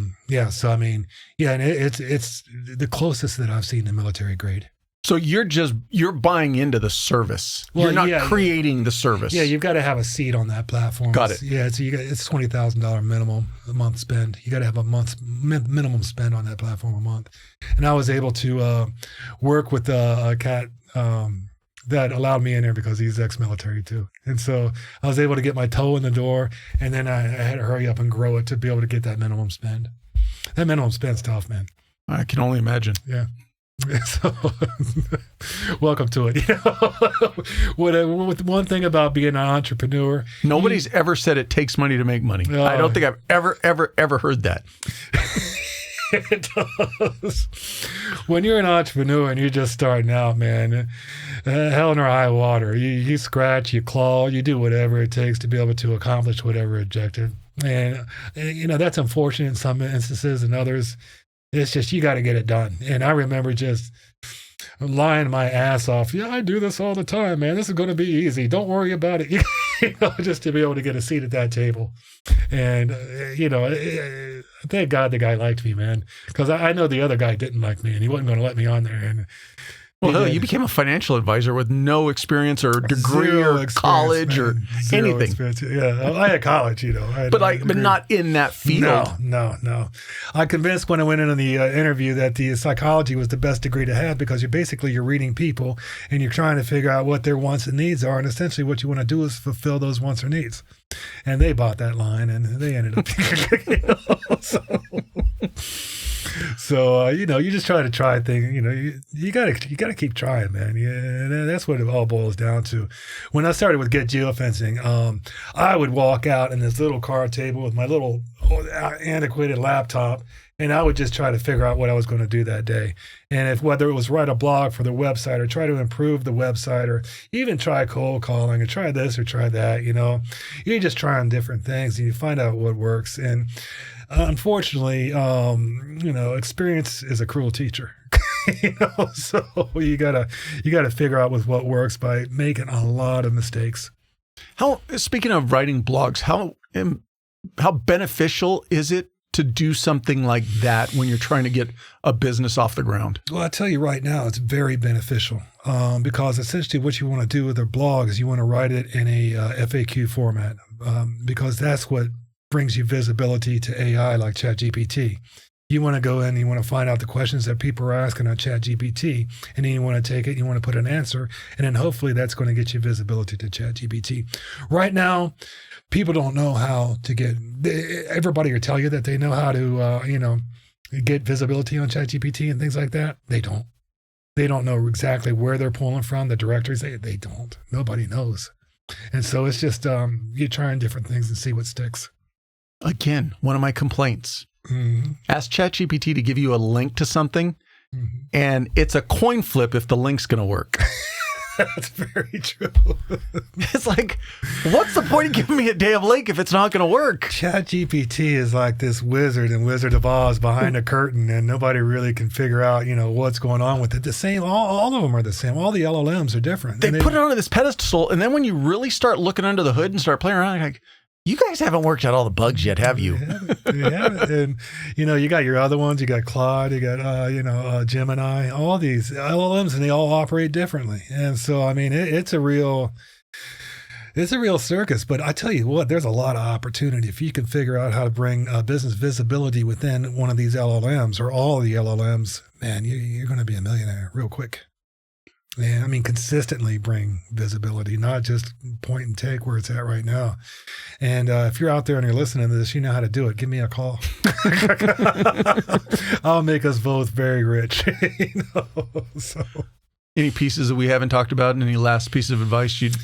I mean, and it's the closest that I've seen to military grade. So you're buying into the service. Well, you're not creating the service. Yeah, you've got to have a seat on that platform. Got it. Yeah, it's $20,000 minimum a month spend. You got to have a month's minimum spend on that platform a month. And I was able to work with a cat that allowed me in there because he's ex-military too. And so I was able to get my toe in the door, and then I had to hurry up and grow it to be able to get that minimum spend. That minimum spend's tough, man. I can only imagine. Yeah. So, welcome to it. With one thing about being an entrepreneur, nobody's ever said it takes money to make money. I don't think I've ever heard that. It does. When you're an entrepreneur and you're just starting out, man, hell or high water. You scratch, you claw, you do whatever it takes to be able to accomplish whatever objective. And that's unfortunate in some instances, and others, it's just you got to get it done. And I remember just lying my ass off. Yeah, I do this all the time, man. This is going to be easy. Don't worry about it. Just to be able to get a seat at that table. And, thank God the guy liked me, man. Because I know the other guy didn't like me, and he wasn't going to let me on there. And you became a financial advisor with no experience or degree or college or anything. Yeah, I had college, but not in that field. No. I convinced when I went into the interview that the psychology was the best degree to have, because you're reading people and you're trying to figure out what their wants and needs are, and essentially what you want to do is fulfill those wants or needs. And they bought that line, and they ended up. So you just try things. You gotta keep trying, man. Yeah, and that's what it all boils down to. When I started with Get Geofencing, I would walk out in this little card table with my little antiquated laptop, and I would just try to figure out what I was going to do that day. And whether it was write a blog for the website, or try to improve the website, or even try cold calling, or try this or try that, you're just trying different things, and you find out what works. And unfortunately, experience is a cruel teacher. So you gotta figure out with what works by making a lot of mistakes. Speaking of writing blogs, how beneficial is it to do something like that when you're trying to get a business off the ground? Well, I tell you right now, it's very beneficial because essentially what you want to do with a blog is you want to write it in a FAQ format because that's what brings you visibility to AI like ChatGPT. You want to go in, you want to find out the questions that people are asking on ChatGPT, and then you want to take it, you want to put an answer, and then hopefully that's going to get you visibility to ChatGPT. Right now, people don't know how to get, everybody will tell you that they know how to, get visibility on ChatGPT and things like that. They don't. They don't know exactly where they're pulling from, the directories. They don't. Nobody knows. And so it's just, you're trying different things and see what sticks. Again, one of my complaints. Mm-hmm. Ask ChatGPT to give you a link to something, mm-hmm. and it's a coin flip if the link's going to work. That's very true. It's like, what's the point of giving me a damn link if it's not going to work? ChatGPT is like this wizard in Wizard of Oz behind a curtain, and nobody really can figure out, what's going on with it. The same, all of them are the same. All the LLMs are different. They put it onto this pedestal, and then when you really start looking under the hood and start playing around, you're like, you guys haven't worked out all the bugs yet, have you? You haven't. And, you got your other ones. You got Claude, you got, Gemini, all these LLMs, and they all operate differently. And so, I mean, it's a real circus. But I tell you what, there's a lot of opportunity. If you can figure out how to bring business visibility within one of these LLMs or all of the LLMs, man, you're going to be a millionaire real quick. And I mean, consistently bring visibility, not just point and take where it's at right now. And if you're out there and you're listening to this, you know how to do it. Give me a call. I'll make us both very rich. So. Any pieces that we haven't talked about, and any last piece of advice you'd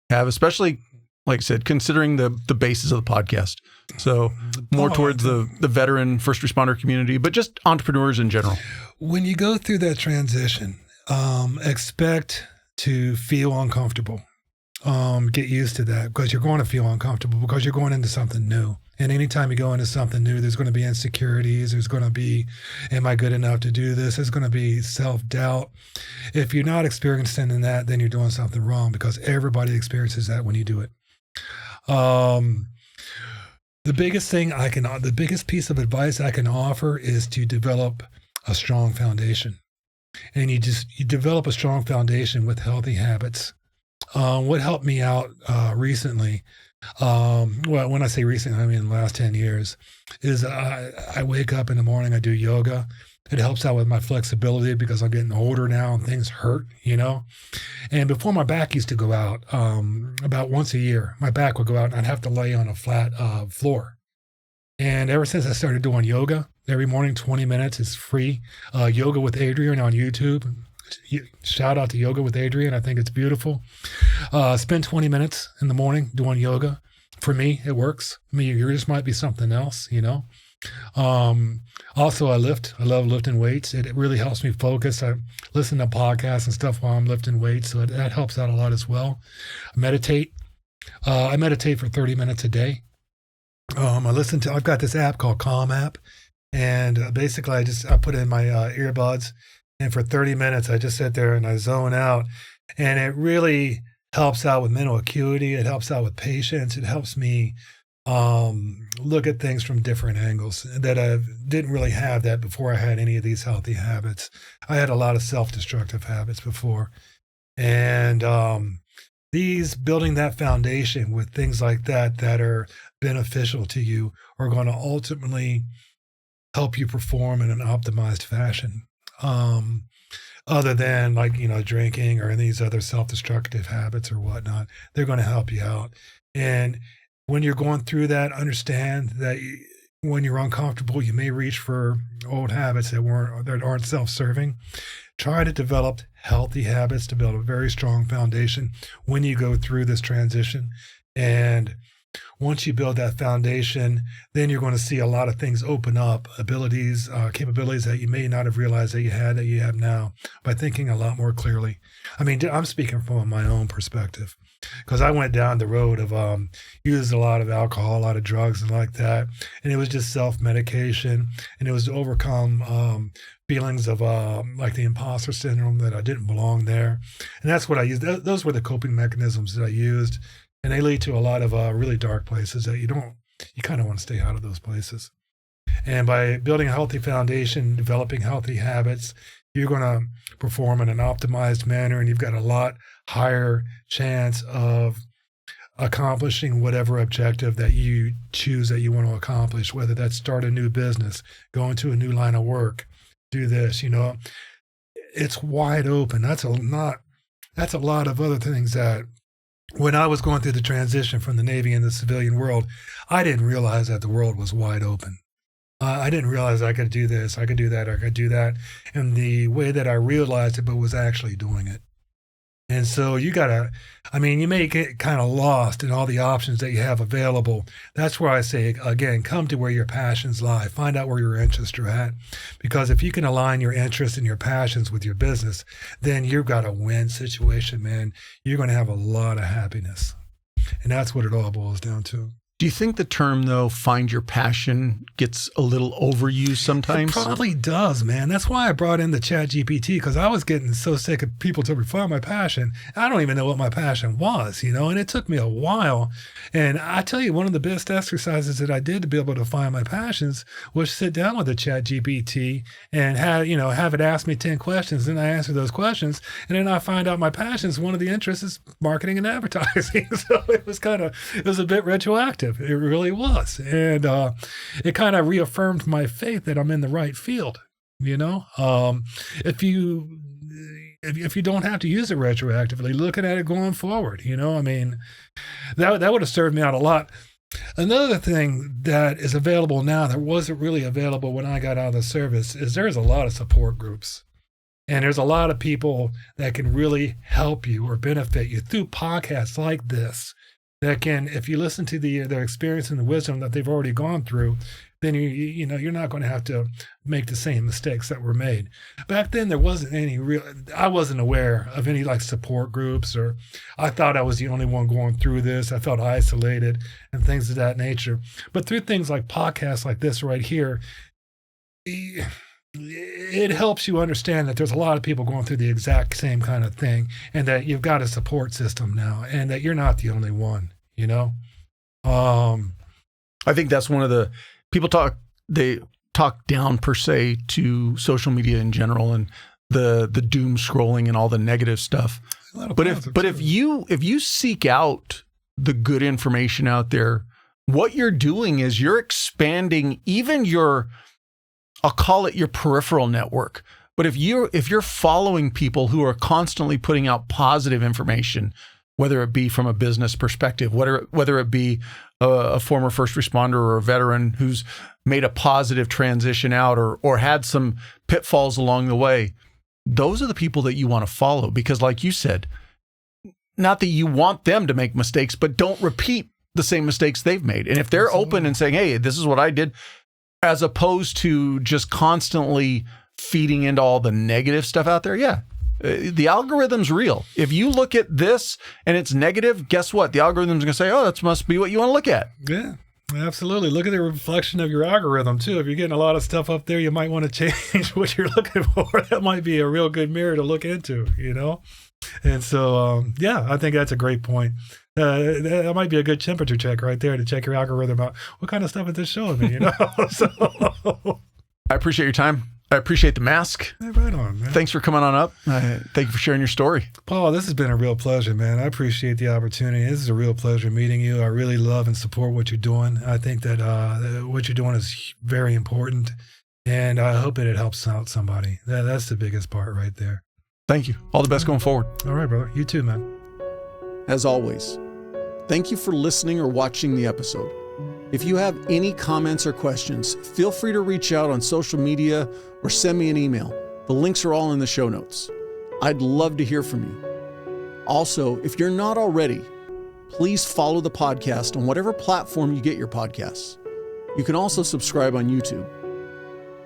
have, especially, like I said, considering the basis of the podcast. So more towards the veteran first responder community, but just entrepreneurs in general. When you go through that transition, expect to feel uncomfortable. get used to that, because you're going to feel uncomfortable, because you're going into something new. And anytime you go into something new, there's going to be insecurities. There's going to be, am I good enough to do this? There's going to be self-doubt. If you're not experiencing that, then you're doing something wrong, because everybody experiences that when you do it. The biggest piece of advice I can offer is to develop a strong foundation. And you develop a strong foundation with healthy habits. What helped me out recently, well, when I say recently, I mean the last 10 years, is I wake up in the morning, I do yoga. It helps out with my flexibility, because I'm getting older now and things hurt, And before, my back used to go out about once a year. My back would go out and I'd have to lay on a flat floor. And ever since I started doing yoga, every morning, 20 minutes, is free. Yoga with Adrian on YouTube. Shout out to Yoga with Adrian. I think it's beautiful. Spend 20 minutes in the morning doing yoga. For me, it works. I mean, yours might be something else, Also, I lift. I love lifting weights. It really helps me focus. I listen to podcasts and stuff while I'm lifting weights, so that helps out a lot as well. I meditate. I meditate for 30 minutes a day. I've got this app called Calm app, and basically I put in my earbuds, and for 30 minutes I just sit there and I zone out, and it really helps out with mental acuity. It helps out with patience. It helps me look at things from different angles that I didn't really have that before I had any of these healthy habits. I had a lot of self-destructive habits before, and building that foundation with things like that are beneficial to you are going to ultimately help you perform in an optimized fashion. Other than drinking or these other self-destructive habits or whatnot, they're going to help you out. And when you're going through that, understand that when you're uncomfortable, you may reach for old habits that aren't self-serving. Try to develop healthy habits to build a very strong foundation when you go through this transition. And once you build that foundation, then you're going to see a lot of things open up, abilities, capabilities that you may not have realized that you have now, by thinking a lot more clearly. I mean, I'm speaking from my own perspective, because I went down the road of used a lot of alcohol, a lot of drugs and like that. And it was just self-medication. And it was to overcome feelings of like the imposter syndrome, that I didn't belong there. And that's what I used. Those were the coping mechanisms that I used. And they lead to a lot of really dark places that you kind of want to stay out of those places. And by building a healthy foundation, developing healthy habits, you're going to perform in an optimized manner, and you've got a lot higher chance of accomplishing whatever objective that you choose that you want to accomplish, whether that's start a new business, go into a new line of work, do this, it's wide open. That's a lot of other things that when I was going through the transition from the Navy and the civilian world, I didn't realize that the world was wide open. I didn't realize I could do this, I could do that, I could do that. And the way that I realized it, but was actually doing it. And so you may get kind of lost in all the options that you have available. That's where I say, again, come to where your passions lie. Find out where your interests are at. Because if you can align your interests and your passions with your business, then you've got a win situation, man. You're going to have a lot of happiness. And that's what it all boils down to. Do you think the term, though, find your passion, gets a little overused sometimes? It probably does, man. That's why I brought in the ChatGPT, because I was getting so sick of people telling me, find my passion. I don't even know what my passion was, and it took me a while. And I tell you, one of the best exercises that I did to be able to find my passions was sit down with the ChatGPT and have it ask me 10 questions. And I answer those questions. And then I find out my passions. One of the interests is marketing and advertising. So it was a bit retroactive. It really was. And it kind of reaffirmed my faith that I'm in the right field, If you don't have to use it retroactively, looking at it going forward, that would have served me out a lot. Another thing that is available now that wasn't really available when I got out of the service is there's a lot of support groups. And there's a lot of people that can really help you or benefit you through podcasts like this. That can, if you listen to their experience and the wisdom that they've already gone through, then you're not going to have to make the same mistakes that were made. Back then, there wasn't I wasn't aware of any like support groups, or I thought I was the only one going through this. I felt isolated and things of that nature. But through things like podcasts like this right here, it helps you understand that there's a lot of people going through the exact same kind of thing, and that you've got a support system now, and that you're not the only one, I think that's one of the people they talk down per se to social media in general and the doom scrolling and all the negative stuff. But if you seek out the good information out there, what you're doing is you're expanding even I'll call it your peripheral network. But if you're following people who are constantly putting out positive information, whether it be from a business perspective, whether it be a former first responder or a veteran who's made a positive transition out or had some pitfalls along the way, those are the people that you want to follow. Because like you said, not that you want them to make mistakes, but don't repeat the same mistakes they've made. And if they're open and saying, hey, this is what I did, as opposed to just constantly feeding into all the negative stuff out there, yeah. The algorithm's real. If you look at this and it's negative, guess what? The algorithm's going to say, oh, that must be what you want to look at. Yeah, absolutely. Look at the reflection of your algorithm, too. If you're getting a lot of stuff up there, you might want to change what you're looking for. That might be a real good mirror to look into, And so, I think that's a great point. That might be a good temperature check right there to check your algorithm out. What kind of stuff is this showing me, So, I appreciate your time. I appreciate the mask. Hey, right on, man. Thanks for coming on up. Thank you for sharing your story. Paul, this has been a real pleasure, man. I appreciate the opportunity. This is a real pleasure meeting you. I really love and support what you're doing. I think that what you're doing is very important, and I hope that it helps out somebody. That's the biggest part right there. Thank you. All the best going forward. All right, brother. You too, man. As always, thank you for listening or watching the episode. If you have any comments or questions, feel free to reach out on social media or send me an email. The links are all in the show notes. I'd love to hear from you. Also, if you're not already, please follow the podcast on whatever platform you get your podcasts. You can also subscribe on YouTube.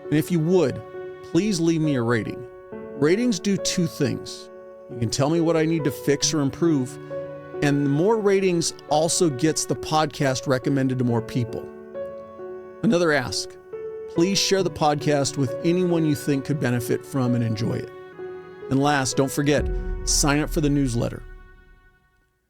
And if you would, please leave me a rating. Ratings do two things. You can tell me what I need to fix or improve, and the more ratings also gets the podcast recommended to more people. Another ask, please share the podcast with anyone you think could benefit from and enjoy it. And last, don't forget, sign up for the newsletter.